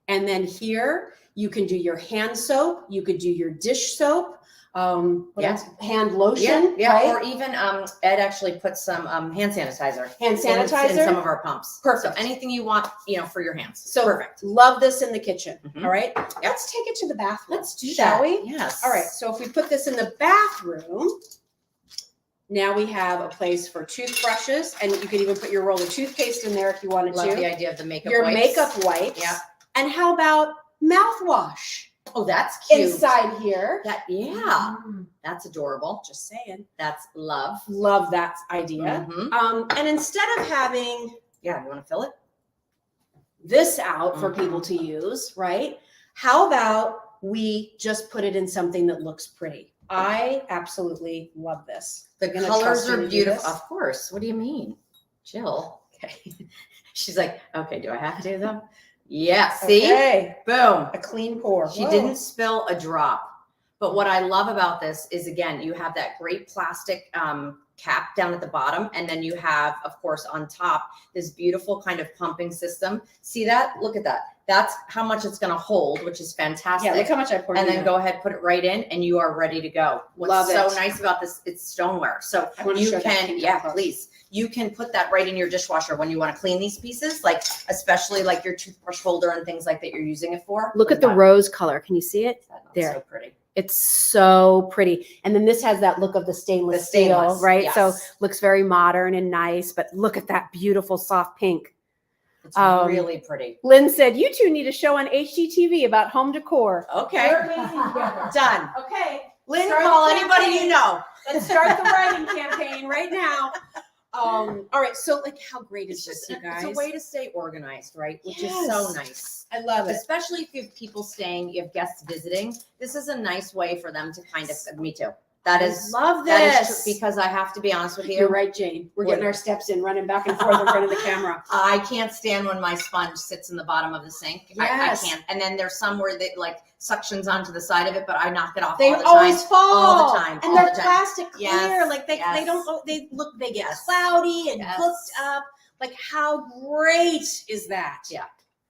And then here, you can do your hand soap. You could do your dish soap. Hand lotion. Yeah. Right? Or even Ed actually put some hand sanitizer. Hand sanitizer. in some of our pumps. Perfect. So anything you want, for your hands. So perfect. love this in the kitchen. Mhm. All right. Let's take it to the bathroom. Let's do shall that. we? Yes. All right. So if we put this in the bathroom, now we have a place for toothbrushes, and you can even put your roll of toothpaste in there if you wanted Love to. the idea of the makeup Your wipes. makeup wipes. Yeah. And how about mouthwash Oh, that's cute. inside here? Yeah. That's adorable. Just saying. That's love. Love that idea. Mhm. And instead of having Yeah. You want to fill it? this out for Mhm. people to use, right? How about we just put it in something that looks pretty? I absolutely love this. The You're gonna colors trust me are to do beautiful. this? Of course. What do you mean? Jill. Okay. She's like, okay, do I have to do them? Yeah. See? Okay. Boom. A clean pour. She Whoa. didn't spill a drop. But what I love about this is, again, you have that great plastic cap down at the bottom. And then you have, of course, on top, this beautiful kind of pumping system. See that? Look at that. That's how much it's going to hold, which is fantastic. Yeah, look how much I poured And in then there. go ahead, put it right in, and you are ready to go. What's Love so it. nice about this, it's stoneware. So I wanna you show that can, pink yeah, up close. please. You can put that right in your dishwasher when you want to clean these pieces, like especially like your toothbrush holder and things like that you're using it for. Look at the rose color. Can you see it? That's there. so pretty. It's so pretty. And then this has that look of the stainless, The stainless, steel, right? yes. So looks very modern and nice, but look at that beautiful soft pink. It's Um, really pretty. Lynn said, you two need a show on HGTV about home decor. Okay. Done. Okay. Lynn, Start call the anybody campaign. you know. Let's start the writing campaign right now. All right. So like, how great is It's this, just, you guys? it's a way to stay organized, right? Which is Yes. so nice. I love it. Especially if you have people staying, you have guests visiting. This is a nice way for them to kind of, me too. That is, love this. that is true, because I have to be honest with you. You're right, Jane. We're getting our steps in, running back and forth in front of the camera. I can't stand when my sponge sits in the bottom of the sink. Yes. I can't. And then there's some where they like suctions onto the side of it, but I knock it off They all the always time. fall All the time. and all they're the time. plastic clear. Yes, Like they yes. don't. They look. They get Yes. cloudy and Yes. booked up. Like how great is that? Yeah.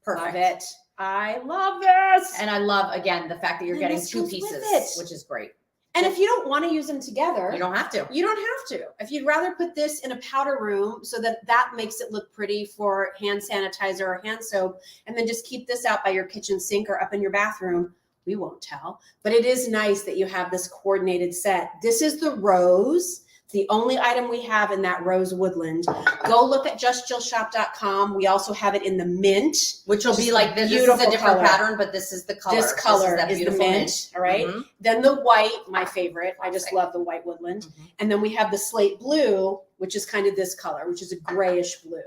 Perfect. Love it. I love this. And I love, again, the fact that you're And getting this two goes with pieces, it. which is great. And if you don't want to use them together, You don't have to. you don't have to. If you'd rather put this in a powder room so that makes it look pretty for hand sanitizer or hand soap, and then just keep this out by your kitchen sink or up in your bathroom, we won't tell. But it is nice that you have this coordinated set. This is the rose. It's the only item we have in that rose woodland. Go look at justjillshop.com. We also have it in the mint. Which will be like this. This is Beautiful a different color. pattern, but this is the color. This color that is the beautiful mint, all right? Mhm. Then the white, my favorite. I just love the white woodland. Mhm. And then we have the slate blue, which is kind of this color, which is a grayish blue.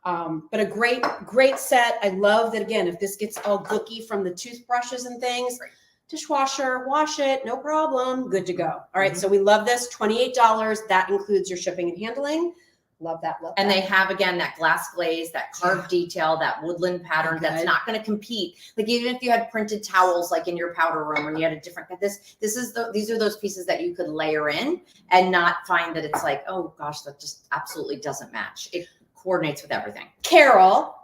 But a great set. I love that, again, if this gets all gooky from the toothbrushes and things, Right. dishwasher, wash it, no problem, good to go. All right, so we love this, $28. That includes your shipping and handling. Love that, love And that. they have, again, that glass glaze, that carved detail, that woodland pattern that's Good. not going to compete. Like even if you had printed towels, like in your powder room, and you had a different, these are those pieces that you could layer in and not find that it's like, oh gosh, that just absolutely doesn't match. It coordinates with everything. Carol,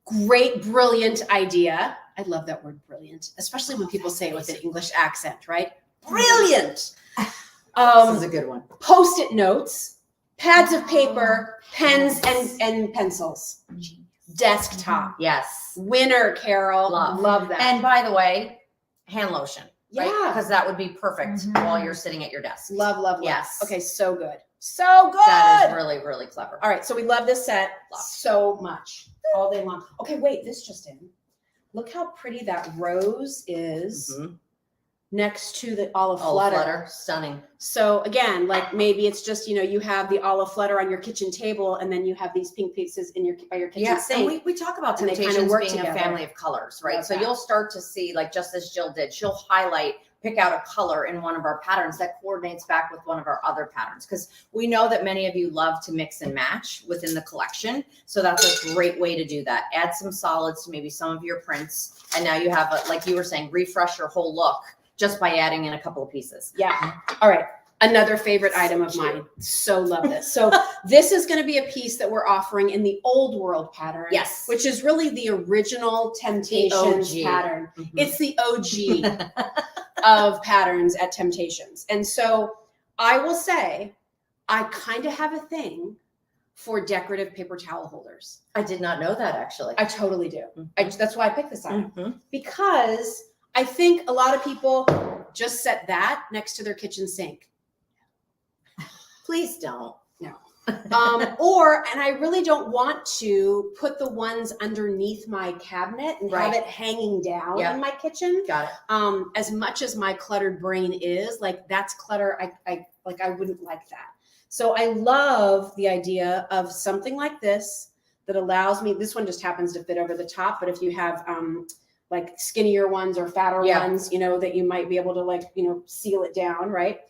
great, brilliant idea. I love that word brilliant, especially when people say it with an English accent, right? Brilliant. This is a good one. Post-it notes, pads of paper, pens and pencils, desktop. Yes. Winner, Carol. Love. that. And by the way, hand lotion. Right? Yeah. Because that would be perfect Mhm. while you're sitting at your desk. Love. Yes. Okay, so good. So good. That is really, really clever. All right, so we love this set Love. so much all day long. Okay, wait, this just in. Look how pretty that rose is Mhm. next to the olive Olive flutter. flutter, stunning. So again, like maybe it's just, you have the olive flutter on your kitchen table and then you have these pink pieces by your kitchen Yes, and sink. we talk about And they kinda Temp-Tations work being together. a family of colors, right? Love So that. you'll start to see, like just as Jill did, she'll highlight, pick out a color in one of our patterns that coordinates back with one of our other patterns. Because we know that many of you love to mix and match within the collection. So that's a great way to do that. Add some solids to maybe some of your prints. And now you have, like you were saying, refresh your whole look just by adding in a couple of pieces. Yeah. All right. Another favorite item of mine. So love this. So this is going to be a piece that we're offering in the old world pattern. Yes. Which is really the original Temp-Tations OG. pattern. Mhm. It's the OG of patterns at Temp-Tations. And so I will say, I kind of have a thing for decorative paper towel holders. I did not know that actually. I totally do. Mhm. That's why I picked this item. Mhm. Because I think a lot of people just set that next to their kitchen sink. Please don't. And I really don't want to put the ones underneath my cabinet and have Right. it hanging down Yep. in my kitchen. Got it. As much as my cluttered brain is, like that's clutter. I wouldn't like that. So I love the idea of something like this that allows me, this one just happens to fit over the top, but if you have like skinnier ones or fatter Yeah. ones, that you might be able to seal it down, right?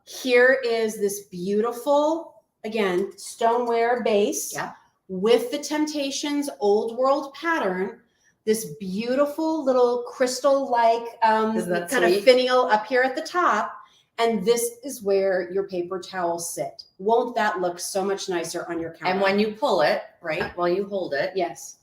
Here is this beautiful, again, stoneware base Yeah. with the Temp-Tations old world pattern, this beautiful little crystal-like Isn't that kind of sweet? finial up here at the top. And this is where your paper towels sit. Won't that look so much nicer on your counter? And when you pull it, right, while you hold it, yes.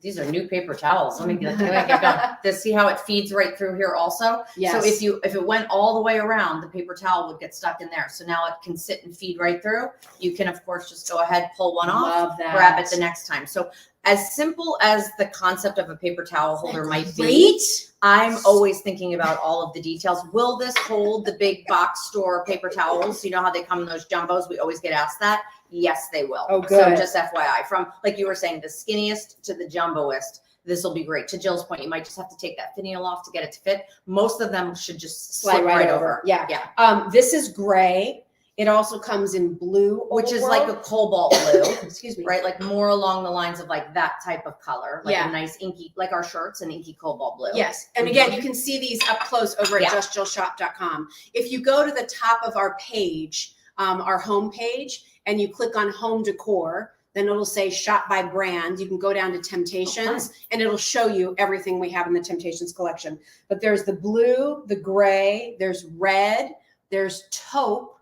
these are new paper towels. Let me get going. To see how it feeds right through here also. Yes. So if it went all the way around, the paper towel would get stuck in there. So now it can sit and feed right through. You can of course just go ahead, pull one off, Love that. grab it the next time. So as simple as the concept of a paper towel holder might be, Great. I'm always thinking about all of the details. Will this hold the big box store paper towels? You know how they come in those jumbos? We always get asked that. Yes, they will. Oh, So good. just FYI, from like you were saying, the skinniest to the jumboest, this will be great. To Jill's point, you might just have to take that finial off to get it to fit. Most of them should just slide right over. Yeah. Yeah. This is gray. It also comes in blue, which Old is World. like a cobalt blue, Excuse me. right? Like more along the lines of like that type of color, like Yeah. a nice inky, like our shirts, an inky cobalt blue. Yes. And again, you can see these up close over at Yeah. justjillshop.com. If you go to the top of our page, our home page, and you click on home decor, then it'll say shop by brand. You can go down to Temp-Tations and it'll show you everything we have in the Temp-Tations collection. But there's the blue, the gray, there's red, there's taupe,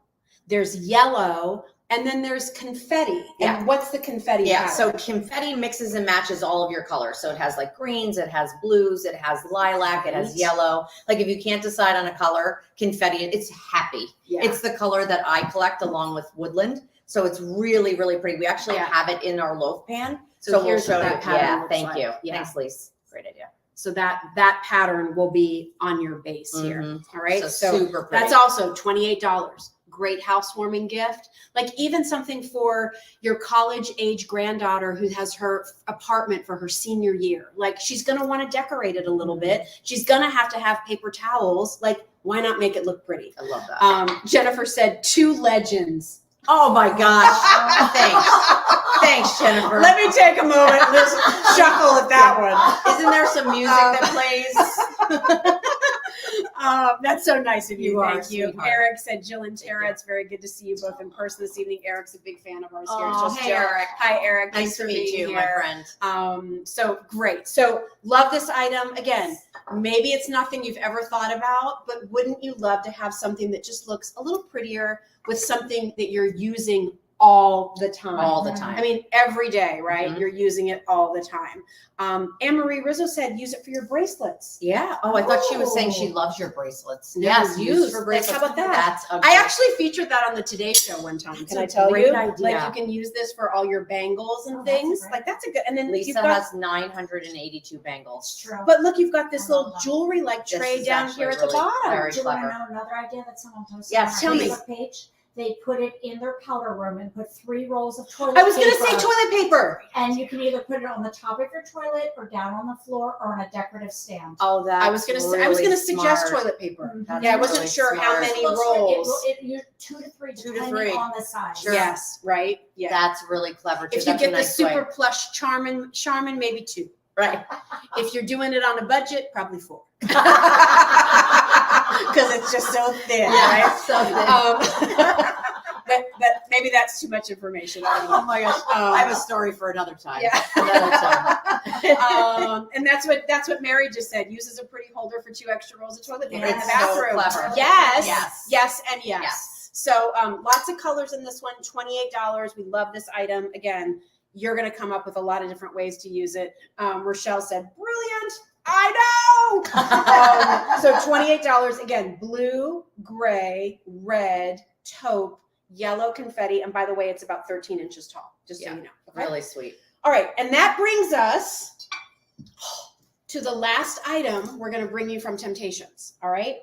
there's yellow, and then there's confetti. Yeah. And what's the confetti Yeah, pattern? so confetti mixes and matches all of your colors. So it has like greens, it has blues, it has lilac, it has yellow. Like if you can't decide on a color, confetti, it's happy. Yeah. It's the color that I collect along with Woodland. So it's really, really pretty. We actually Yeah. have it in our loaf pan. So we'll here's show what that you. pattern Yeah, looks thank like. you. Yeah. Thanks, Lise. Great idea. So that pattern will be on your base here. Mhm. All right. So super pretty. That's also $28. Great housewarming gift. Like even something for your college age granddaughter who has her apartment for her senior year. Like she's going to want to decorate it a little bit. She's going to have paper towels. Like why not make it look pretty? I love that. Jennifer said 2 legends. Oh my gosh. Thanks. Thanks, Jennifer. Let me take a moment and just chuckle at that one. Isn't there some music that plays? That's so nice of you. You are Thank a you. sweetheart. Eric said, Jill and Tara, it's very good to see you both in person this evening. Eric's a big fan of ours here. Oh, Just hey, Jill. Eric. Hi, Eric. Nice Thanks to for meet being you, my here. friend. So great. So love this item. Again, maybe it's nothing you've ever thought about, but wouldn't you love to have something that just looks a little prettier with something that you're using all the time? All the time. I mean, every day, right? Mhm. You're using it all the time. Anne-Marie Rizzo said, use it for your bracelets. Yeah. Oh, I thought she was saying she loves your bracelets. No, Yes, use. use for bracelets. How about that? That's a I actually featured that on the Today Show one time. That's Can a I tell great you? idea. Like you can use this for all your bangles and Oh, that's a things. great Like that's a good. And then you've Lisa got. has 982 bangles. True. But look, you've got this I love little that. jewelry like This tray is down actually here at the really bottom. very Do you want to clever. know another idea that someone posted Yes, on our tell me. Facebook page? They put it in their powder room and put 3 rolls of toilet I was going to paper. say toilet paper. And you can either put it on the top of your toilet or down on the floor or on a decorative stand. Oh, that's I was going to suggest toilet paper. Mhm. That's Yeah, I wasn't really sure how smart. many Looks like rolls. you're 2 to 3 2 to depending 3. on the size. Sure. Yes, right. Yeah. That's really clever too. If you That's a get the nice super way. plush Charmin, maybe 2. Right. If you're doing it on a budget, probably 4. Because it's just so thin, Yeah, right? so thin. But maybe that's too much information. I don't know. Oh my gosh. I have a story for another time. Yeah. Another time. And that's what Mary just said. Uses a pretty holder for 2 extra rolls of toilet paper in the It's so bathroom. clever. Yes, Yes. yes, and yes. Yes. So lots of colors in this one. $28. We love this item. Again, you're going to come up with a lot of different ways to use it. Rochelle said, "Brilliant." I know. So $28 again. Blue, gray, red, taupe, yellow confetti, and by the way, it's about 13 inches tall. Just so Yeah. you know. Okay? Really sweet. All right, and that brings us to the last item we're going to bring you from Temp-Tations. All right,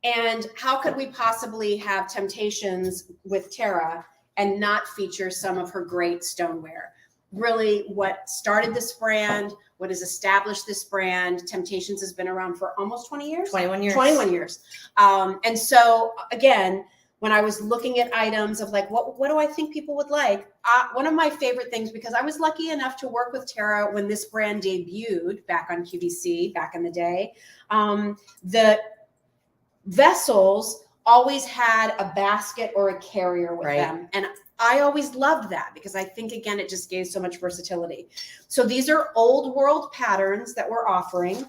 and how could we possibly have Temp-Tations with Tara and not feature some of her great stoneware? Really, what started this brand, what has established this brand? Temp-Tations has been around for almost 20 years. 21 years. 21 years. And so again, when I was looking at items of like, what do I think people would like? One of my favorite things, because I was lucky enough to work with Tara when this brand debuted back on QVC back in the day, the vessels always had a basket or a carrier with Right. them. And I always loved that because I think, again, it just gave so much versatility. So these are old world patterns that we're offering.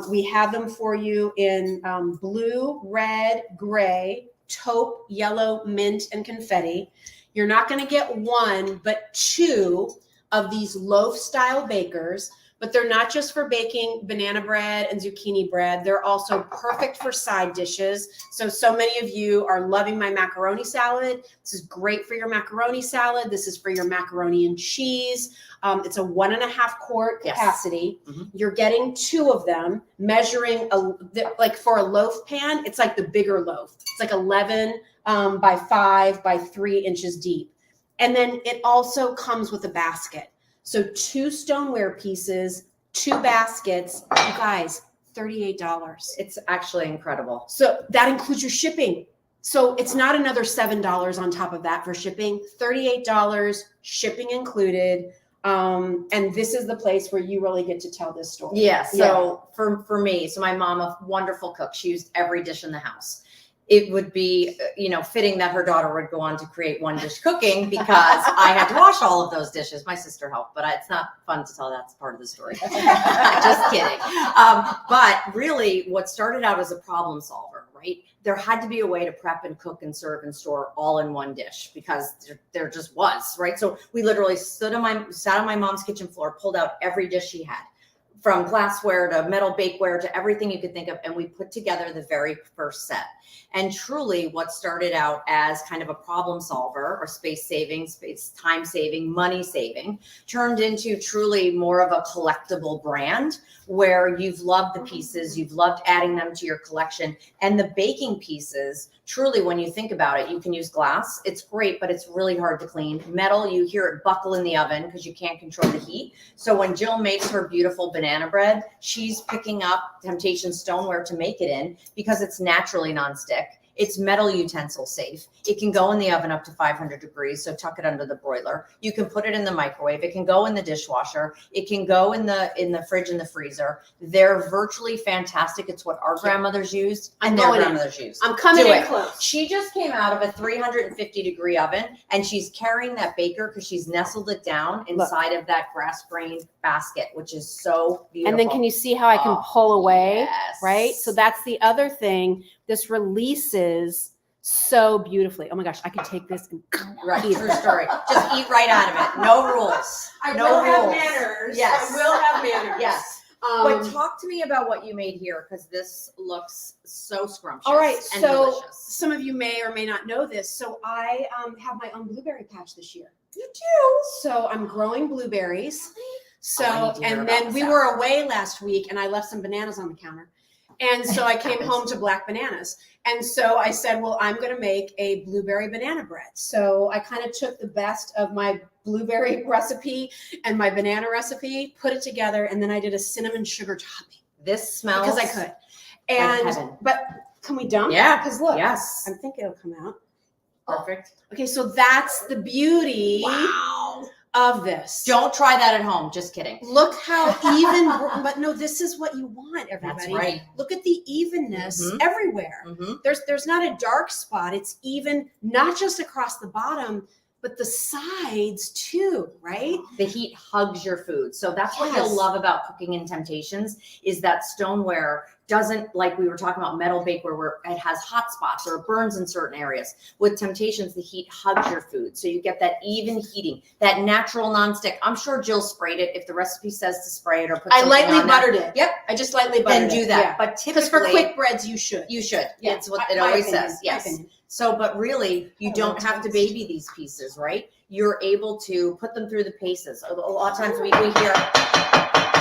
We have them for you in blue, red, gray, taupe, yellow, mint, and confetti. You're not going to get 1, but 2 of these loaf style bakers, but they're not just for baking banana bread and zucchini bread. They're also perfect for side dishes. So many of you are loving my macaroni salad. This is great for your macaroni salad. This is for your macaroni and cheese. It's a 1.5 quart Yes. capacity. Mhm. You're getting 2 of them, measuring like for a loaf pan, it's like the bigger loaf. It's like 11 by 5 by 3 inches deep. And then it also comes with a basket. So 2 stoneware pieces, 2 baskets, you guys, $38. It's actually incredible. So that includes your shipping. So it's not another $7 on top of that for shipping. $38, shipping included. And this is the place where you really get to tell this story. Yeah. So for me, so my mom, a wonderful cook, she used every dish in the house. It would be, fitting that her daughter would go on to create one dish cooking because I had to wash all of those dishes. My sister helped, but it's not fun to tell that's part of the story. Just kidding. But really what started out as a problem solver, right? There had to be a way to prep and cook and serve and store all in one dish because there just was, right? So we literally sat on my mom's kitchen floor, pulled out every dish she had, from glassware to metal bakeware to everything you could think of. And we put together the very first set. And truly what started out as kind of a problem solver or space saving, time saving, money saving, turned into truly more of a collectible brand where you've loved the pieces, you've loved adding them to your collection. And the baking pieces, truly when you think about it, you can use glass. It's great, but it's really hard to clean. Metal, you hear it buckle in the oven because you can't control the heat. So when Jill makes her beautiful banana bread, she's picking up Temp-Tations stoneware to make it in because it's naturally nonstick. It's metal utensil safe. It can go in the oven up to 500 degrees, so tuck it under the broiler. You can put it in the microwave. It can go in the dishwasher. It can go in the fridge and the freezer. They're virtually fantastic. It's what our grandmothers used and their grandmothers used. I'm coming in close. She just came out of a 350-degree oven, and she's carrying that baker because she's nestled it down inside of that grass-grained basket, which is so beautiful. And then can you see how I can pull away, yes. right? So that's the other thing. This releases so beautifully. Oh my gosh, I could take this and right, eat true story. Just eat right out of it. No rules. I no will have rules. manners. Yes. I will have manners. Yes. But talk to me about what you made here because this looks so scrumptious. All right, and so delicious. some of you may or may not know this. So I have my own blueberry patch this year. You do? So I'm growing blueberries. So, I need to hear and about then we this. were away last week and I left some bananas on the counter. And so I came home to black bananas. And so I said, well, I'm going to make a blueberry banana bread. So I kind of took the best of my blueberry recipe and my banana recipe, put it together, and then I did a cinnamon sugar topping. This smells Because I could. And, heaven. but can we dump? Yeah. Because look, Yes. I think it'll come out. Perfect. Okay, so that's the beauty Wow. of this. Don't try that at home. Just kidding. Look how even, but no, this is what you want, everybody. That's right. Look at the evenness everywhere. Mm-hmm. There's not a dark spot. It's even, not just across the bottom, but the sides too, right? The heat hugs your food. So that's what Yes. you'll love about cooking in Temp-Tations is that stoneware doesn't, like we were talking about metal bakeware where it has hot spots or it burns in certain areas. With Temp-Tations, the heat hugs your food. So you get that even heating, that natural nonstick. I'm sure Jill sprayed it if the recipe says to spray it or put I something lightly on that. buttered it. Yep. I just lightly buttered Then it. do that. Yeah. But Because typically, for quick breads, you should. you should. Yeah. It's what it My always opinion, says. my Yes. opinion. So, but really, you don't have to baby these pieces, right? You're able to put them through the paces. A lot of times we hear,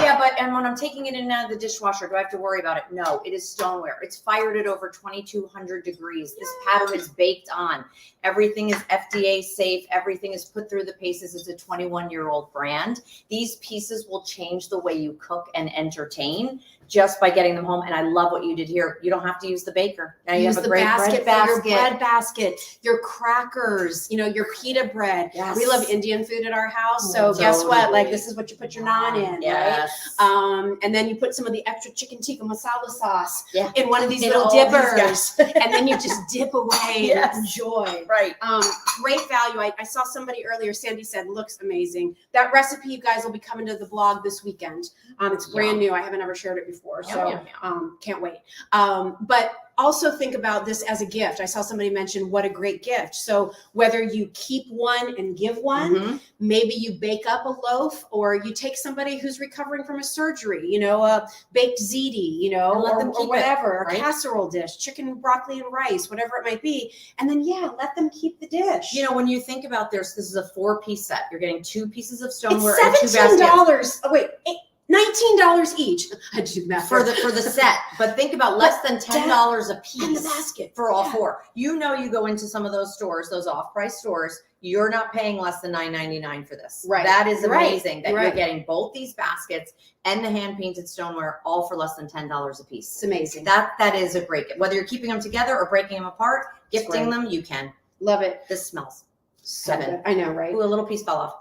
yeah, but, and when I'm taking it in and out of the dishwasher, do I have to worry about it? No, it is stoneware. It's fired at over 2,200 degrees. This pattern is baked on. Everything is FDA safe. Everything is put through the paces. It's a 21-year-old brand. These pieces will change the way you cook and entertain just by getting them home. And I love what you did here. You don't have to use the baker. Now you Use have a the great basket bread for your basket. bread basket, your crackers, your pita bread. Yes. We love Indian food at our house. Oh, So guess what? Like totally. this is what you put your naan in, right? Yes. And then you put some of the extra chicken tikka masala sauce Yeah. in one of these In little all these dippers. guys. And then you just dip away Yes. and enjoy. Right. Great value. I saw somebody earlier, Sandy said, looks amazing. That recipe, you guys, will be coming to the blog this weekend. It's brand new. I haven't ever shared it before. So can't wait. But also think about this as a gift. I saw somebody mention what a great gift. So whether you keep one and give one, Mhm. maybe you bake up a loaf, or you take somebody who's recovering from a surgery, a baked ziti, And let them or keep it, whatever, right? a casserole dish, chicken, broccoli, and rice, whatever it might be. And then, let them keep the dish. When you think about this is a 4-piece set. You're getting 2 pieces of stoneware and 2 it's baskets. $17. Oh, wait, $19 each. I had to do the math For the set, but think about less than $10 a in the piece basket for all Yeah. 4. You go into some of those stores, those off-price stores, you're not paying less than $9.99 for this. Right. That is Right. amazing that Right. you're getting both these baskets and the hand painted stoneware all for less than $10 a piece. It's amazing. That is a great gift. Whether you're keeping them together or breaking them apart, gifting great. them, you can. Love it. This smells. So Heaven. good. I know, right? Ooh, a little piece fell off.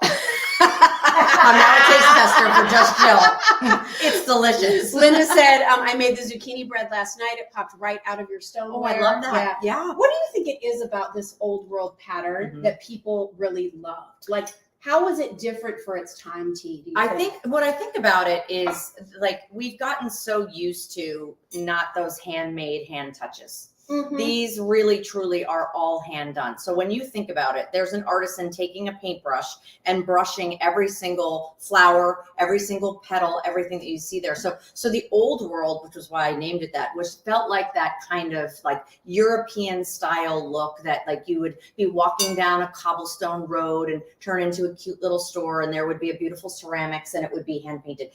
I'm now a taste tester for Just Chill. It's delicious. Linda said, I made the zucchini bread last night. It popped right out of your stoneware. Oh, I love that. Yeah. What do you think it is about this old world pattern that people really loved? Like, how was it different for its time, T? Do you I think what I think about it is like we've gotten so used to not those handmade hand touches. Mhm. These really truly are all hand done. So when you think about it, there's an artisan taking a paintbrush and brushing every single flower, every single petal, everything that you see there. So the old world, which was why I named it that, which felt like that kind of like European style look that like you would be walking down a cobblestone road and turn into a cute little store and there would be a beautiful ceramics and it would be hand painted.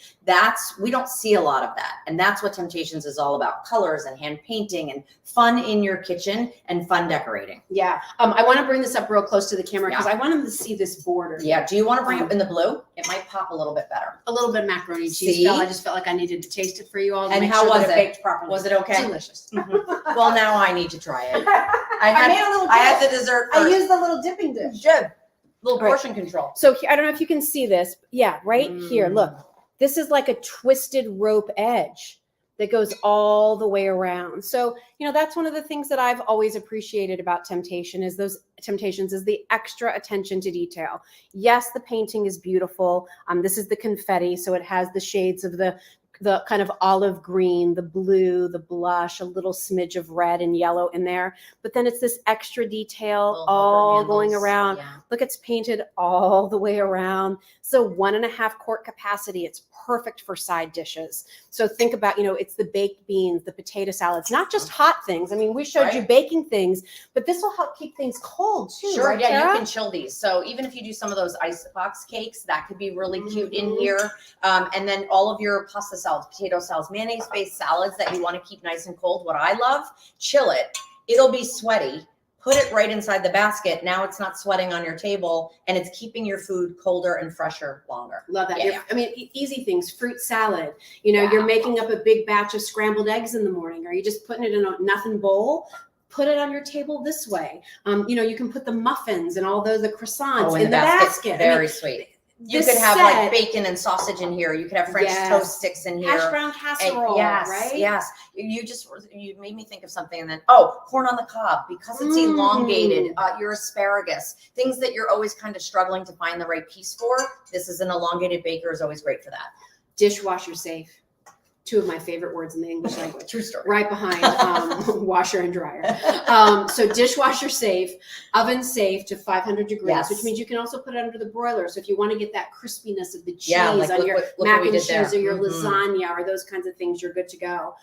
We don't see a lot of that. And that's what Temp-Tations is all about. Colors and hand painting and fun in your kitchen and fun decorating. Yeah. I want to bring this up real close to the camera because I want them to see this border. Yeah. Do you want to bring it in the blue? It might pop a little bit better. A little bit of macaroni and cheese. See? I just felt like I needed to taste it for you all. To And make how sure was that it? baked properly. Was it okay? Delicious. Well, now I need to try it. I made a little I had dip. the dessert I first. used the little dipping dish. Good. Little All right. portion control. So I don't know if you can see this. Yeah, right here. Look, this is like a twisted rope edge that goes all the way around. So, that's one of the things that I've always appreciated about Temp-Tations is the extra attention to detail. Yes, the painting is beautiful. This is the confetti. So it has the shades of the kind of olive green, the blue, the blush, a little smidge of red and yellow in there. But then it's this extra detail Little all hover going handles. around. Yeah. Look, it's painted all the way around. So 1.5 quart capacity. It's perfect for side dishes. So think about, it's the baked beans, the potato salads, not just hot things. I mean, we showed you baking things, but this will help keep things cold too. Sure, right, yeah, Tara? you can chill these. So even if you do some of those icebox cakes, that could be really cute in here. And then all of your pasta salads, potato salads, mayonnaise-based salads that you want to keep nice and cold. What I love, chill it. It'll be sweaty. Put it right inside the basket. Now it's not sweating on your table and it's keeping your food colder and fresher longer. Love that. Yeah, I mean, easy things, fruit salad. You're making up a big batch of scrambled eggs in the morning. Are you just putting it in a nothing bowl? Put it on your table this way. You can put the muffins and all the croissants in the basket. Very sweet. You this could have set- like bacon and sausage in here. You could have French Yes. toast sticks in here. Hash brown casserole, yes, right? Yes. You made me think of something and then, corn on the cob, because it's elongated, your asparagus, things that you're always kind of struggling to find the right piece for. This is an elongated baker is always great for that. Dishwasher safe. 2 of my favorite words in the English language. True story. Right behind washer and dryer. So dishwasher safe, oven safe to 500 degrees, Yes. which means you can also put it under the broiler. So if you want to get that crispiness of the cheese like on look your what mac we and did cheese there. or your lasagna or those kinds of things, you're good to go.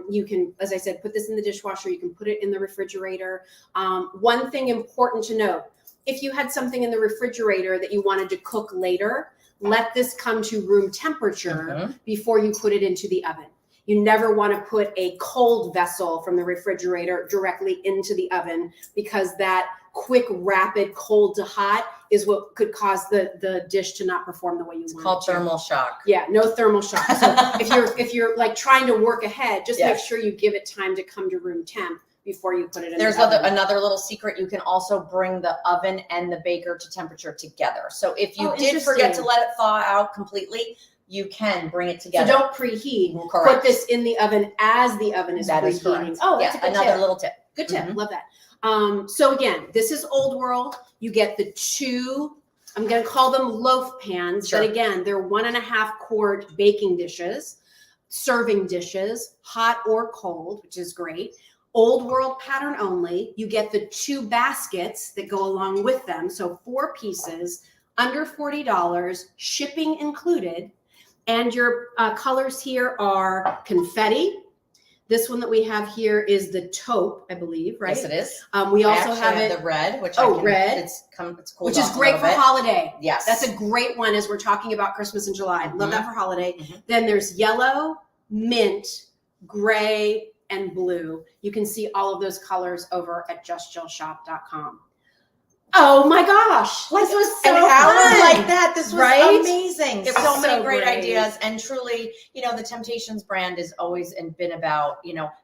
You can, as I said, put this in the dishwasher. You can put it in the refrigerator. One thing important to note, if you had something in the refrigerator that you wanted to cook later, let this come to room temperature before you put it into the oven. You never want to put a cold vessel from the refrigerator directly into the oven because that quick, rapid cold to hot is what could cause the dish to not perform the way you want. It's called thermal shock. Yeah, no thermal shock. So if you're like trying to work ahead, just make Yes. sure you give it time to come to room temp before you put it in There's the oven. another little secret. You can also bring the oven and the baker to temperature together. So if you did forget to interesting. let it thaw out completely, you can bring it So together. don't preheat. Correct. Put this in the oven as the oven is That is preheating. correct. Oh, that's a good another tip. little tip. Good tip. Love that. So again, this is old world. You get the 2, I'm going to call them loaf pans, Sure. but again, they're 1.5 quart baking dishes, serving dishes, hot or cold, which is great. Old world pattern only. You get the 2 baskets that go along with them. So 4 pieces, under $40, shipping included. And your colors here are confetti. This one that we have here is the taupe, I believe, right? Yes, it is. We I also actually have it, the red, which red. It's cooled which is off a great little for bit. holiday. Yes, That's a great one as we're talking about Christmas in July. Love that for holiday. Then there's yellow, mint, gray, and blue. You can see all of those colors over at justjillshop.com. Oh my gosh. This was so an hour fun. like that. This was Right? amazing. It was So many so great great. ideas. And truly, the Temp-Tations brand has always been about,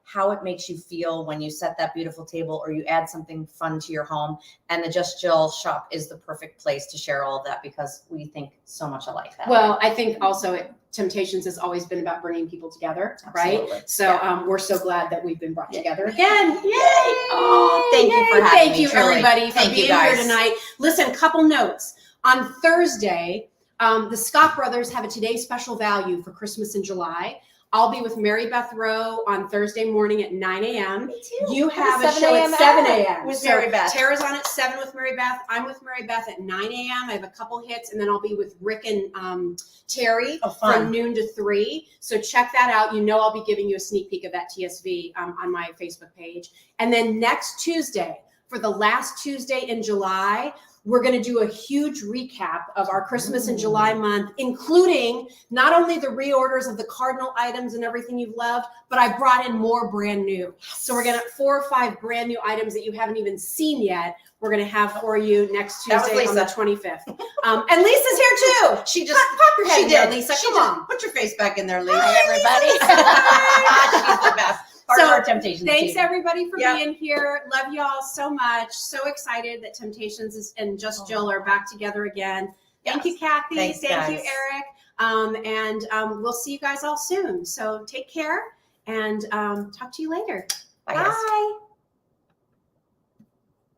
how it makes you feel when you set that beautiful table or you add something fun to your home. And the Just Jill shop is the perfect place to share all of that because we think so much alike that. Well, I think also Temp-Tations has always been about bringing people together, right? Absolutely. So we're so glad that we've been brought together again. Yay! Oh, thank you for having Thank me, you, truly. everybody, for Thank you, being here guys. tonight. Listen, couple notes. On Thursday, the Scott brothers have a Today Special Value for Christmas in July. I'll be with Mary Beth Rowe on Thursday morning at 9 a.m. Me too. You have a 7 show at a.m. 7 a.m. With So Mary Beth. Tara's on at 7 with Mary Beth. I'm with Mary Beth at 9 a.m. I have a couple hits, and then I'll be with Rick and Terry from noon to 3. So check that out. I'll be giving you a sneak peek of that TSV on my Facebook page. And then next Tuesday, for the last Tuesday in July, we're going to do a huge recap of our Christmas and July month, including not only the reorders of the Cardinal items and everything you've loved, but I brought in more brand new. So we're going to 4 or 5 brand new items that you haven't even seen yet. We're going to have for you next Tuesday on the 25th. And Lisa's here too. She just pop your head she in there, did. Lisa. She Come just on. put your face back in there, Lisa. Hi, Everybody. She's the best. Part of our Temp-Tations Thanks team. everybody for Yep. being here. Love y'all so much. So excited that Temp-Tations and Just Jill are back together again. Thank you, Kathy. Thanks, Thank you, guys. Eric. And we'll see you guys all soon. So take care and talk to you later. Bye, guys. Bye.